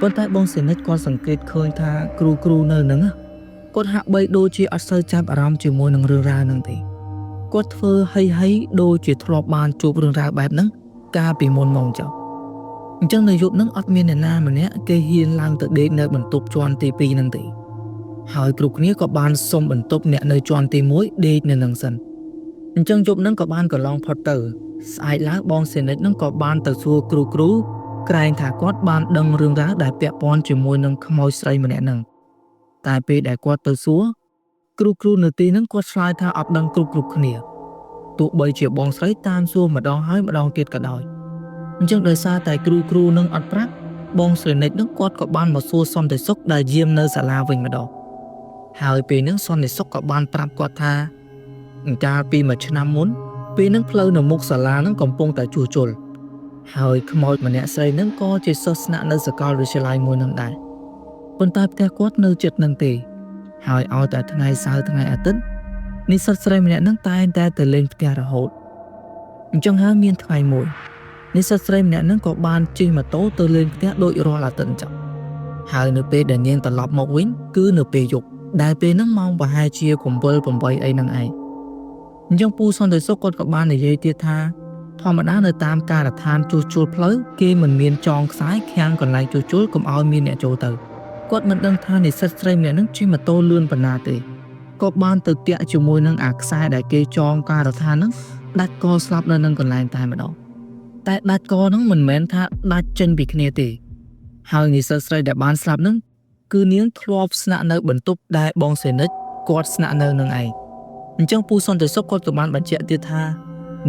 ប៉ុន្តែបងសេនិចគាត់សង្កេតឃើញថាគ្រូនៅហ្នឹងគាត់ហាក់បីដូចជាអត់សូវចាប់អារម្មណ៍ជាមួយនឹងរឿងរ៉ាវហ្នឹងទេគាត់ធ្វើហីដូចជាធ្លាប់បានជួបរឿងរ៉ាវបែបហ្នឹងកាលពីមុនមកចុះអញ្ចឹងនៅយប់ហ្នឹងអត់មានអ្នកណាម្នាក់គេហ៊ានឡើងទៅដេកនៅបន្ទប់ជាន់ទី2ហ្នឹងទេហើយគ្រប់គ្នាក៏បានសុំបន្ទប់អ្នកនៅជាន់ទី1ដេកនៅនឹងសិនអញ្ចឹងយប់ហ្នឹងក៏បានកន្លងផុតទៅស្អែកឡើងបងសេនិចហ្នឹងក៏បានទៅសួរគ្រូក្រែងថាគាត់បានដឹងរឿងរ៉ាវដែលពាក់ព័ន្ធជាមួយនឹងខ្មោចស្រីម្នាក់ហ្នឹងតែពេលដែលគាត់ទៅសួរគ្រូនៅទីហ្នឹងគាត់ឆ្លើយថាអត់ដឹងគ្រប់គ្នាទោះបីជាបងស្រីតាមសួរម្ដងហើយម្ដងទៀតក៏ដោយអញ្ចឹងដោយសារតែគ្រូនឹងអត់ប្រាប់បងសេនិចហ្នឹងគាត់ក៏បានមកសួរសន្តិសុខដែលយាមនៅសាលាវិញម្ដងហើយពេលហ្នឹងសន្តិសុខក៏បានប្រាប់គាត់ថាកាលពីមួយឆ្នាំមុនពេលហ្នឹងផ្លូវនៅមុខសាលាហ្នឹងកំពុងតែជួសជុលហើយខ្មោចម្នាក់ស្រីហ្នឹងក៏ជាសិស្សស្នាក់នៅសាកលវិទ្យាល័យមួយហ្នឹងដែរប៉ុន្តែផ្ទះគាត់នៅជិតហ្នឹងទេហើយឲ្យតែថ្ងៃសៅរ៍ថ្ងៃអាទិត្យនិស្សិតស្រីម្នាក់ហ្នឹងតែងតែទៅលេងផ្ទះរហូតអញ្ចឹងហើយមានថ្ងៃមួយនិស្សិតស្រីម្នាក់ហ្នឹងក៏បានជិះម៉ូតូទៅលេងផ្ទះដូចរាល់អាទិត្យអញ្ចឹងហើយនៅពេលដែលនាងត្រឡប់មកវិញគឺនៅពេលយប់ដែលពេលហ្នឹងម៉ោងប្រហែលជា7 8អីហ្នឹងឯងអញ្ចឹងពូសន្តិសុខគាត់ក៏បាននិយាយទៀតថាធម្មតានៅតាមការដ្ឋានជួសជុលផ្លូវគេមិនមានចងខ្សែខាំងកន្លែងជួសជុលកុំឲ្យមានអ្នកចូលទៅគាត់មិនដឹងថានិស្សិតស្រីម្នាក់ហ្នឹងជិះម៉ូតូលឿនប៉ុណ្ណាទេក៏បានទៅតាក់ជាមួយនឹងអាខ្សែដែលគេចងការដ្ឋានហ្នឹងដាច់កស្លាប់នៅនឹងកន្លែងតែម្ដងតែដាច់កហ្នឹងមិនមែនថាដាច់ចេញពីគ្នាទេហើយនិស្សិតស្រីដែលបានស្លាប់ហ្នឹងគឺនាងធ្លាប់ស្នាក់នៅបន្ទប់ដែលបងសេនិចគាត់ស្នាក់នៅនឹងឯងអញ្ចឹងពូសន្តិសុខគាត់ក៏បានបញ្ជាក់ទៀតថា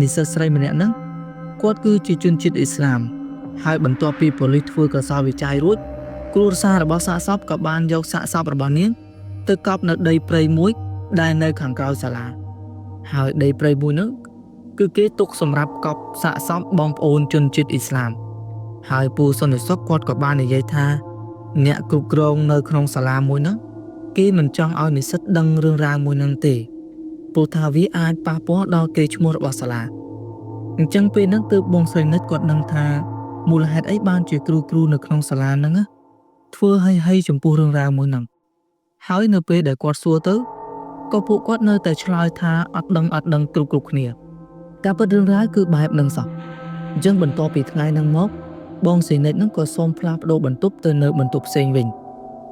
និស្សិតស្រីម្នាក់ហ្នឹងគាត់គឺជាជនជាតិអ៊ីស្លាមហើយបន្ទាប់ពីប៉ូលីសធ្វើកសោវិច័យរួចគ្រួសាររបស់សាកសពក៏បានយកសាកសពរបស់នាងទៅកប់នៅដីព្រៃមួយដែលនៅខាងក្រៅសាលាហើយដីព្រៃមួយនោះគឺគេទុកសម្រាប់កប់សាកសពបងប្អូនជនជាតិអ៊ីស្លាមហើយពូសន្តិសុខគាត់ក៏បាននិយាយថាអ្នកគ្រប់គ្រងនៅក្នុងសាលាមួយនោះគេមិនចង់ឲ្យនិស្សិតដឹងរឿងរ៉ាវមួយនោះទេព្រោះថាវាអាចប៉ះពាល់ដល់កេរ្តិ៍ឈ្មោះរបស់សាលាអញ្ចឹងពេលហ្នឹងទើបបងស្រីនិតគាត់ដឹងថាមូលហេតុអីបានជាគ្រូនៅក្នុងសាលាហ្នឹងធ្វើហីចំពោះរឿងរ៉ាវមួយហ្នឹងហើយនៅពេលដែលគាត់សួរទៅក៏ពួកគាត់នៅតែឆ្លើយថាអត់ដឹងគ្រប់គ្នាតែពិតរឿងរ៉ាវគឺបែបហ្នឹងសោះអញ្ចឹងបន្ទាប់ពីថ្ងៃហ្នឹងមកបងសេនិចហ្នឹងក៏សូមផ្លាស់ប្ដូរបន្ទប់ទៅនៅបន្ទប់ផ្សេងវិញ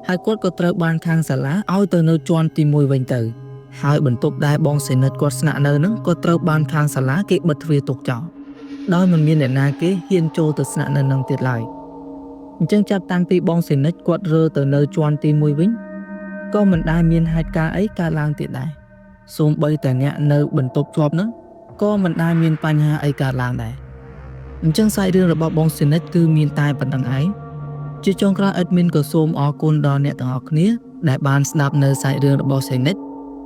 ហើយគាត់ក៏ត្រូវបានខាងសាលាឲ្យទៅនៅជាន់ទី1វិញទៅហើយបន្ទប់ដែលបងសេនិចគាត់ស្នាក់នៅហ្នឹងក៏ត្រូវបានខាងសាលាគេបិទទ្វារទុកចោលដោយមិនមានអ្នកណាគេហ៊ានចូលទៅស្នាក់នៅនឹងទៀតឡើយអញ្ចឹងចាប់តាំងពីបងសេនិចគាត់រើទៅនៅជាន់ទី1វិញក៏មិនដែលមានហេតុការណ៍អីកើតឡើងទៀតដែរសូម្បីតែអ្នកនៅបន្ទប់ជាប់ហ្នឹងក៏មិនដែលមានបញ្ហាអីកើតឡើងដែរអញ្ចឹងសាច់រឿងរបស់បងសេនិចគឺមានតែប៉ុណ្្នឹងឯងជាចុងក្រោយ admin ក៏សូមអរគុណដល់អ្នកទាំងអស់គ្នាដែលបានស្ដាប់នៅសាច់រឿងរបស់សេនិច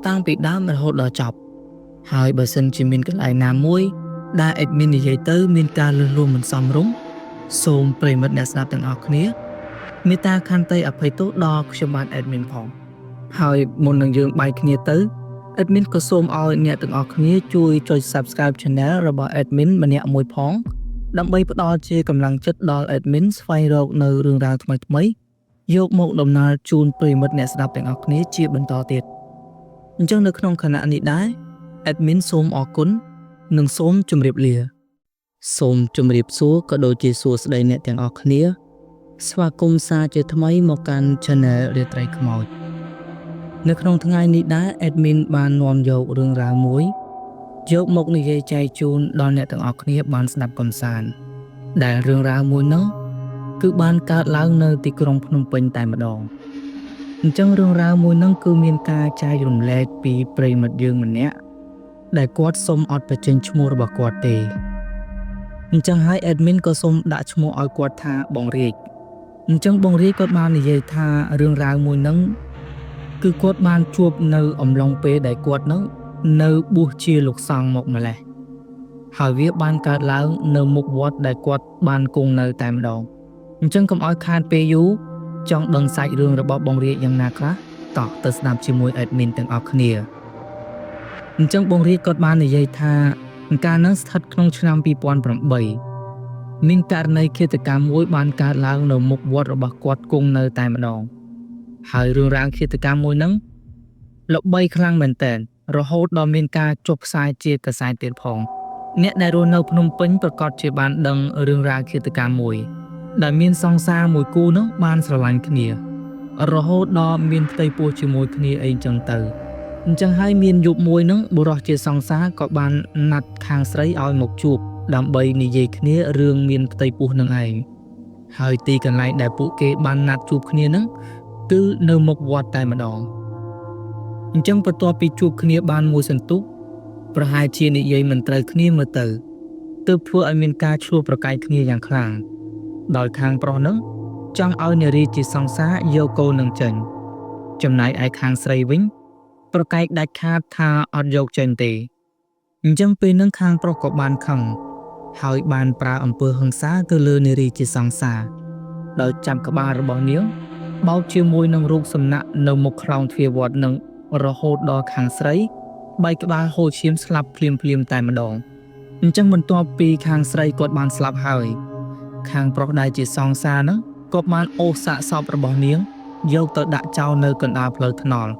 តាំងពីដើមរហូតដល់ចប់ហើយបើសិនជាមានកន្លែងណាមួយដែល admin និយាយទៅមានការលឺលួងមិនសមរម្យសូមប្រិយមិត្តអ្នកស្ដាប់ទាំងអស់គ្នាមេត្តាខន្តីអភ័យទោសដល់ខ្ញុំបាទ admin ផងហើយមុននឹងយើងបែកគ្នាទៅ admin ក៏សូមឲ្យអ្នកទាំងអស់គ្នាជួយចុច subscribe channel របស់ admin ម្នាក់មួយផងដើម្បីផ្ដល់ជាកម្លាំងចិត្តដល់ admin ស្វែងរកនៅរឿងរ៉ាវថ្មីៗយកមកដំណើរជូនប្រិយមិត្តអ្នកស្ដាប់ទាំងអស់គ្នាជាបន្តទៀតអញ្ចឹងនៅក្នុងខណៈនេះដែរ admin សូមអរគុណនិងសូមជម្រាបលាសូមជម្រាបសួរក៏ដូចជាសួស្តីអ្នកទាំងអស់គ្នាស្វាគមន៍សាជាថ្មីមកកាន់ Channel រាត្រីខ្មោចនៅក្នុងថ្ងៃនេះដែរ admin បាននាំយករឿងរ៉ាវមួយយកមកនិយាយចែកជូនដល់អ្នកទាំងអស់គ្នាបានស្ដាប់កំសាន្តដែលរឿងរ៉ាវមួយនោះគឺបានកើតឡើងនៅទីក្រុងភ្នំពេញតែម្ដងអញ្ចឹងរឿងរ៉ាវមួយនោះគឺមានការចែករំលែកពីប្រិយមិត្តយើងម្នាក់ដែលគាត់សុំអត់បញ្ចេញឈ្មោះរបស់គាត់ទេអញ្ចឹងហើយ admin ក៏សូមដាក់ឈ្មោះឲ្យគាត់ថាបងរាជ អញ្ចឹងបងរាជគាត់បាននិយាយថារឿងរ៉ាវមួយហ្នឹងគឺគាត់បានជួបនៅអំឡុងពេលដែលគាត់ហ្នឹងនៅបួសជាលោកសង្ឃមកម្លេះហើយវាបានកើតឡើងនៅមុខវត្តដែលគាត់បានគង់នៅតែម្ដងអញ្ចឹងកុំឲ្យខាតពេលយូរចង់ដឹងសាច់រឿងរបស់បងរាជយ៉ាងណាខ្លះតោះទៅស្ដាប់ជាមួយ admin ទាំងអស់គ្នាអញ្ចឹងបងរាជគាត់បាននិយាយថាកាលនោះស្ថិតក្នុងឆ្នាំ2008មានករណីឃាតកម្មមួយបានកើតឡើងនៅមុខវត្តរបស់គាត់គង់នៅតែម្ដងហើយរឿងរ៉ាវឃាតកម្មមួយហ្នឹងល្បីខ្លាំងមែនទែនរហូតដល់មានការចុះផ្សាយជាកាសែតទៀតផងអ្នកដែលរស់នៅភ្នំពេញប្រកាសជាបានដឹងរឿងរ៉ាវឃាតកម្មមួយដែលមានសង្សារមួយគូនោះបានស្រឡាញ់គ្នារហូតដល់មានផ្ទៃពោះជាមួយគ្នាអីចឹងទៅអញ្ចឹងហើយមានយប់មួយហ្នឹងបុរសជាសង្សារក៏បានណាត់ខាងស្រីឲ្យមកជួបដើម្បីនិយាយគ្នារឿងមានផ្ទៃពោះនឹងឯងហើយទីកន្លែងដែលពួកគេបានណាត់ជួបគ្នាហ្នឹងគឺនៅមុខវត្តតែម្ដងអញ្ចឹងបន្ទាប់ពីជួបគ្នាបានមួយសន្ទុះប្រហែលជានិយាយមិនត្រូវគ្នាមើលទៅទើបធ្វើឲ្យមានការឈ្លោះប្រកែកគ្នាយ៉ាងខ្លាំងដោយខាងប្រុសហ្នឹងចង់ឲ្យនារីជាសង្សារយកកូននឹងចេញចំណែកឯខាងស្រីវិញប្រកែកដាច់ខាតថាអត់យកចេញទេអញ្ចឹងពេលហ្នឹងខាងប្រុសក៏បានខឹងហើយបានប្រើអំពើហិង្សាទៅលើនារីជាសង្សារដោយចាប់ក្បាលរបស់នាងបោកជាមួយនឹងរូបសំណាកនៅមុខខ្លោងទ្វារវត្តនឹងរហូតដល់ខាងស្រីបែកក្បាលហូរឈាមស្លាប់ភ្លាមតែម្ដងអញ្ចឹងបន្ទាប់ពីខាងស្រីគាត់បានស្លាប់ហើយខាងប្រុសដែលជាសង្សារហ្នឹងក៏បានអូសសាកសពរបស់នាងយកទៅដាក់ចោលនៅកណ្ដាលផ្លូវថ្នល់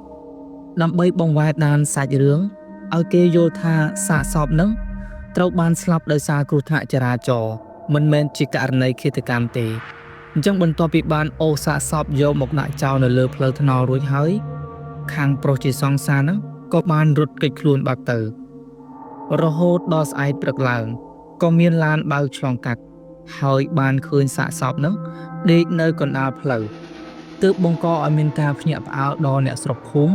ដើម្បីបង្វែរដានសាច់រឿងឲ្យគេយល់ថាសាកសពហ្នឹងត្រូវបានស្លាប់ដោយសារគ្រោះថ្នាក់ចរាចរណ៍មិនមែនជាករណីឃាតកម្មទេអញ្ចឹងបន្ទាប់ពីបានអូសសាកសពយកមកដាក់ចោលនៅលើផ្លូវថ្នល់រួចហើយខាងប្រុសជាសង្សារហ្នឹងក៏បានរត់គេចខ្លួនបាត់ទៅរហូតដល់ស្អែកព្រឹកឡើងក៏មានឡានបើកឆ្លងកាត់ហើយបានឃើញសាកសពហ្នឹងដេកនៅកណ្ដាលផ្លូវទើបបង្កឲ្យមានការភ្ញាក់ផ្អើលដល់អ្នកស្រុកភូមិ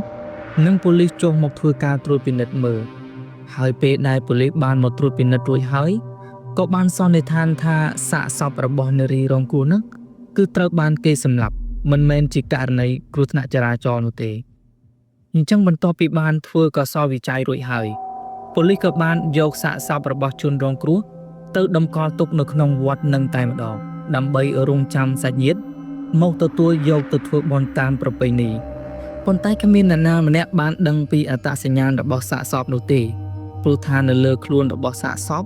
និងប៉ូលីសចុះមកធ្វើការត្រួតពិនិត្យមើលហើយពេលដែលប៉ូលីសបានមកត្រួតពិនិត្យរួចហើយក៏បានសន្និដ្ឋានថាសាកសពរបស់នារីរងគ្រោះហ្នឹងគឺត្រូវបានគេសម្លាប់មិនមែនជាករណីគ្រោះថ្នាក់ចរាចរណ៍នោះទេអញ្ចឹងបន្ទាប់ពីបានធ្វើកសោវិច័យរួចហើយប៉ូលីសក៏បានយកសាកសពរបស់ជនរងគ្រោះទៅតម្កល់ទុកនៅក្នុងវត្តនឹងតែម្ដងដើម្បីរង់ចាំសាច់ញាតិមកទទួលយកទៅធ្វើបុណ្យតាមប្រពៃណីប៉ុន្តែគ្មាននរណាម្នាក់បានដឹងពីអត្តសញ្ញាណរបស់សាកសពនោះទេព្រោះថានៅលើខ្លួនរបស់សាកសព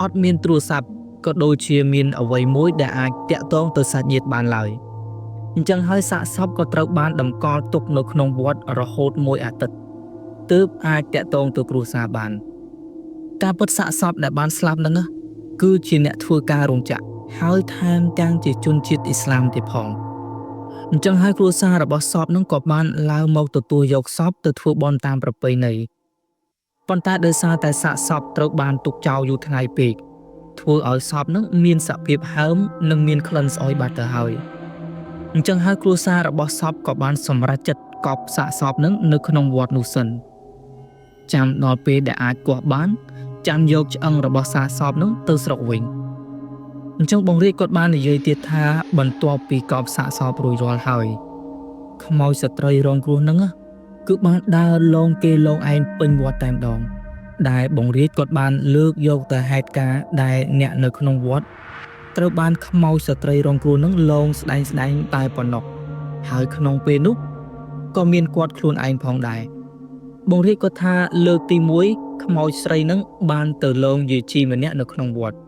អត់មានទូរស័ព្ទក៏ដូចជាមានអ្វីមួយដែលអាចតាក់ទងទៅសាច់ញាតិបានឡើយអញ្ចឹងហើយសាកសពក៏ត្រូវបានតម្កល់ទុកនៅក្នុងវត្តរហូតមួយអាទិត្យទើបអាចតាក់ទងទៅគ្រួសារបានការពិតសាកសពដែលបានស្លាប់ហ្នឹងគឺជាអ្នកធ្វើការរោងចក្រហើយថែមទាំងជាជនជាតិអ៊ីស្លាមទៀតផងអញ្ចឹងហើយគ្រួសាររបស់សពហ្នឹងក៏បានឡើងមកទទួលយកសពទៅធ្វើបុណ្យតាមប្រពៃណីប៉ុន្តែដោយសារតែសាកសពត្រូវបានទុកចោលយូរថ្ងៃពេកធ្វើឲ្យសពហ្នឹងមានសភាពហើមនិងមានក្លិនស្អុយបាត់ទៅហើយអញ្ចឹងហើយគ្រួសាររបស់សពក៏បានសម្រេចចិត្តកប់សាកសពហ្នឹងនៅក្នុងវត្តនោះសិនចាំដល់ពេលដែលអាចគាស់បានចាំយកឆ្អឹងរបស់សាកសពហ្នឹងទៅស្រុកវិញអញ្ចឹងបងរាជគាត់បាននិយាយទៀតថាបន្ទាប់ពីកប់សាកសពរួចរាល់ហើយខ្មោចស្ត្រីរងគ្រោះហ្នឹងគឺបានដើរលងគេលងឯងពេញវត្តតែម្ដងដែលបងរាជគាត់បានលើកយកទៅហេតុការណ៍ដែលអ្នកនៅក្នុងវត្តត្រូវបានខ្មោចស្ត្រីរងគ្រោះហ្នឹងលងស្ដែងតែប៉ុណ្ណោះហើយក្នុងពេលនោះក៏មានគាត់ខ្លួនឯងផងដែរបងរាជគាត់ថាលើកទី1ខ្មោចស្រីហ្នឹងបានទៅលងយាយជីម្នាក់នៅក្នុងវត្ត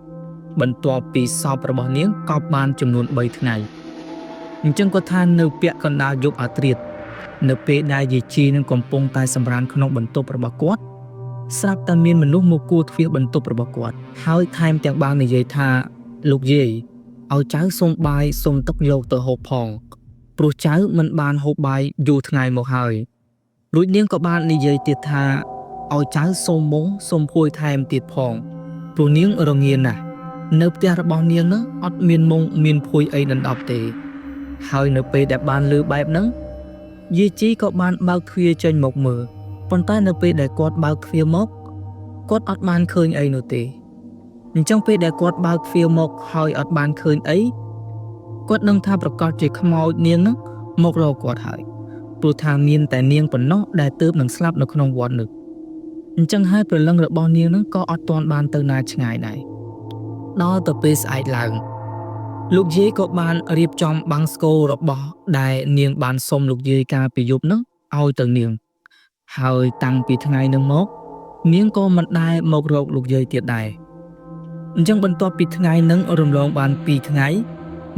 បន្ទាប់ពីសពរបស់នាងកប់បានចំនួន3ថ្ងៃអញ្ចឹងគាត់ថានៅពាក់កណ្ដាលយប់អាធ្រាត្រនៅពេលដែលយាយជីនឹងកំពុងតែសម្រានក្នុងបន្ទប់របស់គាត់ស្រាប់តែមានមនុស្សមកគោះទ្វារបន្ទប់របស់គាត់ហើយថែមទាំងបាននិយាយថាលោកយាយឲ្យចៅសុំបាយសុំទឹកយកទៅហូបផងព្រោះចៅមិនបានហូបបាយយូរថ្ងៃមកហើយរួចនាងក៏បាននិយាយទៀតថាឲ្យចៅសុំមុងសុំភួយថែមទៀតផងព្រោះនាងរងាណាស់នៅផ្ទះរបស់នាងនោះអត់មានមុងមានភួយអីដណ្ដប់ទេហើយនៅពេលដែលបានលឺបែបហ្នឹងយាយជីក៏បានបើកទ្វារចេញមកមើលប៉ុន្តែនៅពេលដែលគាត់បើកទ្វារមកគាត់អត់បានឃើញអីនោះទេអញ្ចឹងពេលដែលគាត់បើកទ្វារមកហើយអត់បានឃើញអី គាត់នឹងថាប្រកាសជាខ្មោចនាងនឹងមករកគាត់ហើយព្រោះថាមានតែនាងប៉ុណ្ណោះដែលទើបនឹងស្លាប់នៅក្នុងវត្តនោះអញ្ចឹងហើយព្រលឹងរបស់នាងនឹងក៏អត់ទាន់បានទៅណាឆ្ងាយដែរដល់ទៅពេលស្អែកឡើងលោកយាយក៏បានរៀបចំបាំងស្គររបស់ដែលនាងបានសុំលោកយាយកាលពីយប់នោះឲ្យទៅនាងហើយតាំងពីថ្ងៃនោះមកនាងក៏មិនដែលមករកលោកយាយទៀតដែរអញ្ចឹងបន្ទាប់ពីថ្ងៃនឹងរំលងបាន2ថ្ងៃ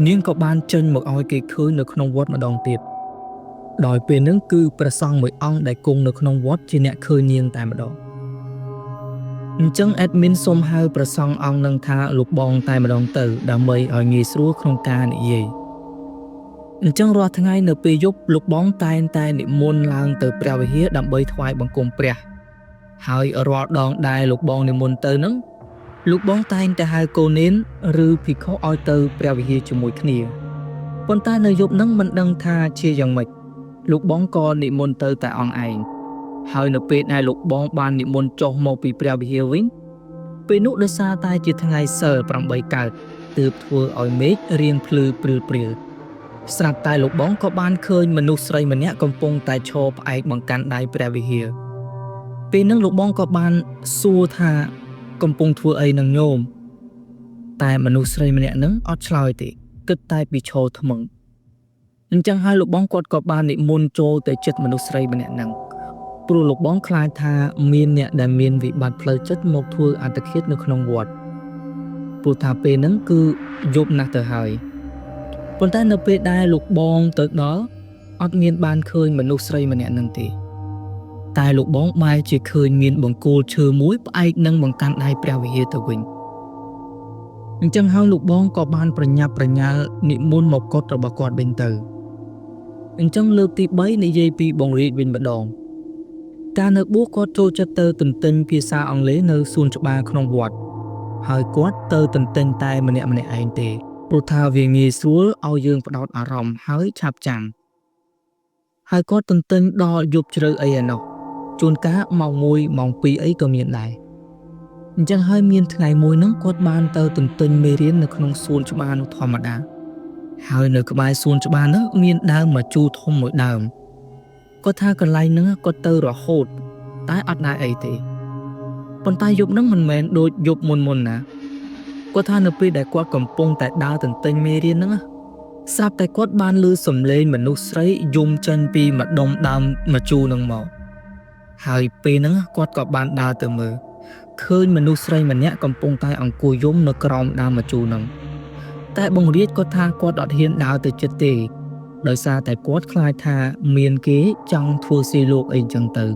នាងក៏បានចេញមកឲ្យគេឃើញនៅក្នុងវត្តម្ដងទៀតដោយពេលហ្នឹងគឺព្រះសង្ឃមួយអង្គដែលគង់នៅក្នុងវត្តជាអ្នកឃើញនាងតែម្ដងអញ្ចឹង admin សូមហៅព្រះសង្ឃអង្គនឹងថាលោកបងតែម្ដងទៅដើម្បីឲ្យងាយស្រួលក្នុងការនិយាយអញ្ចឹងរាល់ថ្ងៃនៅពេលយប់លោកបងតែងតែនិមន្តឡើងទៅព្រះវិហារដើម្បីថ្វាយបង្គំព្រះហើយរាល់ដងដែលលោកបងនិមន្តទៅហ្នឹងលោកបងតែងតែហៅកូននេនឬភិក្ខុឲ្យទៅព្រះវិហារជាមួយគ្នាប៉ុន្តែនៅយប់ហ្នឹងមិនដឹងថាជាយ៉ាងម៉េចលោកបងក៏និមន្តទៅតែអង្គឯងហើយនៅពេលដែលលោកបងបាននិមន្តចុះមកពីព្រះវិហារវិញពេលនោះដោយសារតែជាថ្ងៃសីល8កើតទើបធ្វើឲ្យមេឃរៀងភ្លឺព្រាលស្រាប់តែលោកបងក៏បានឃើញមនុស្សស្រីម្នាក់កំពុងតែឈរផ្អែកបង្កាន់ដៃព្រះវិហារពេលហ្នឹងលោកបងក៏បានសួរថាកំពុងធ្វើអីនឹងញោមតែមនុស្សស្រីម្នាក់ហ្នឹងអត់ឆ្លើយទេគិតតែពីឈរថ្មឹងអញ្ចឹងហើយលោកបងគាត់ក៏បាននិមន្តចូលទៅចិត្តមនុស្សស្រីម្នាក់ហ្នឹងព្រោះលោកបងខ្លាចថាមានអ្នកដែលមានវិបត្តិផ្លូវចិត្តមកធ្វើអត្តឃាតនៅក្នុងវត្តព្រោះថាពេលហ្នឹងគឺយប់ណាស់ទៅហើយប៉ុន្តែនៅពេលដែលលោកបងទៅដល់អត់មានបានឃើញមនុស្សស្រីម្នាក់ហ្នឹងទេតែលោកបងបែរជាឃើញមានបង្គោលឈើមួយផ្អែកនឹងបង្កាន់ដៃព្រះវិហារទៅវិញអញ្ចឹងហើយលោកបងក៏បានប្រញាប់ប្រញាល់និមន្តមកកុដិរបស់គាត់វិញទៅអញ្ចឹងលើកទី3និយាយពីបង្រៀនវិញម្ដងកាលនៅបួសគាត់ចូលចិត្តទៅទន្ទិញភាសាអង់គ្លេសនៅសួនច្បារក្នុងវត្តហើយគាត់ទៅទន្ទិញតែម្នាក់ឯងទេព្រោះថាវាងាយស្រួលឲ្យយើងផ្ដោតអារម្មណ៍ហើយឆាប់ចាំហើយគាត់ទន្ទិញដល់យប់ជ្រៅអីឯណោះជួនកាលម៉ោង1ម៉ោង2អីក៏មានដែរអញ្ចឹងហើយមានថ្ងៃមួយហ្នឹងគាត់បានទៅទន្ទិញមេរៀននៅក្នុងសួនច្បារនោះធម្មតាហើយនៅក្បែរសួនច្បារនោះមានដើមម្ជូរធំមួយដើមគាត់ថាកន្លែងហ្នឹងគាត់ទៅរហូតតែអត់ដែរអីទេប៉ុន្តែយប់ហ្នឹងមិនមែនដូចយប់មុនណាគាត់ថានៅពេលដែលគាត់កំពុងតែដើរទន្ទិញមេរៀនហ្នឹងស្រាប់តែគាត់បានឮសំឡេងមនុស្សស្រីយំចេញពីម្ដុំដើមម្ជូរហ្នឹងមកហើយពេលហ្នឹងគាត់ក៏បានដើរទៅមើលឃើញមនុស្សស្រីម្នាក់កំពុងតែអង្គុយយំនៅក្រោមដើមម្ជូរហ្នឹងតែបង្រៀនគាត់ថាគាត់អត់ហ៊ានដើរទៅជិតទេដោយសារតែគាត់ខ្លាចថាមានគេចង់ធ្វើស៊ីលោកអីចឹងទៅ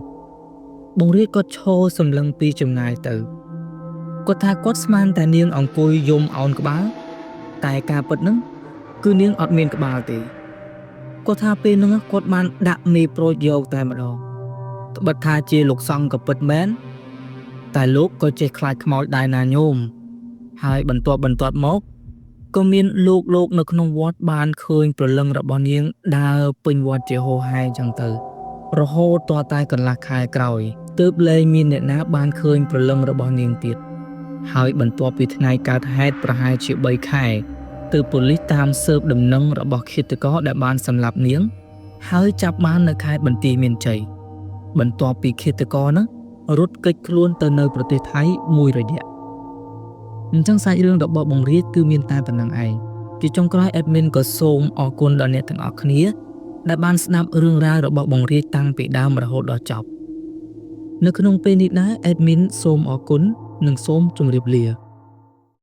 បង្រៀនគាត់ឈរសម្លឹងពីចម្ងាយទៅគាត់ថាគាត់ស្មានតែនាងអង្គុយយំអោនក្បាលតែការពិតហ្នឹងគឺនាងអត់មានក្បាលទេគាត់ថាពេលហ្នឹងគាត់បានដាក់មេប្រូចយកតែម្ដងត្បិតថាជាលោកសង្ឃក៏ពិតមែនតែលោកក៏ចេះខ្លាចខ្មោចដែរណាញោមហើយបន្ទាប់មកក៏មានលោកនៅក្នុងវត្តបានឃើញព្រលឹងរបស់នាងដើរពេញវត្តជាហូរហែចឹងទៅរហូតទាល់តែកន្លះខែក្រោយទើបលែងមានអ្នកណាបានឃើញព្រលឹងរបស់នាងទៀតហើយបន្ទាប់ពីថ្ងៃកើតហេតុប្រហែលជា3ខែទើបប៉ូលីសតាមស៊ើបដំណឹងរបស់ឃាតករដែលបានសម្លាប់នាងហើយចាប់បាននៅខេត្តបន្ទាយមានជ័យបន្ទាប់ពីឃាតករនោះរត់គេចខ្លួនទៅនៅប្រទេសថៃមួយរយៈអញ្ចឹងសាច់រឿងរបស់បង្រៀនគឺមានតែប៉ុណ្្នឹងឯងជាចុងក្រោយ admin ក៏សូមអរគុណដល់អ្នកទាំងអស់គ្នាដែលបានស្ដាប់រឿងរ៉ាវរបស់បង្រៀនតាំងពីដើមរហូតដល់ចប់នៅក្នុងពេលនេះដែរ admin សូមអរគុណនិងសូមជម្រាបលា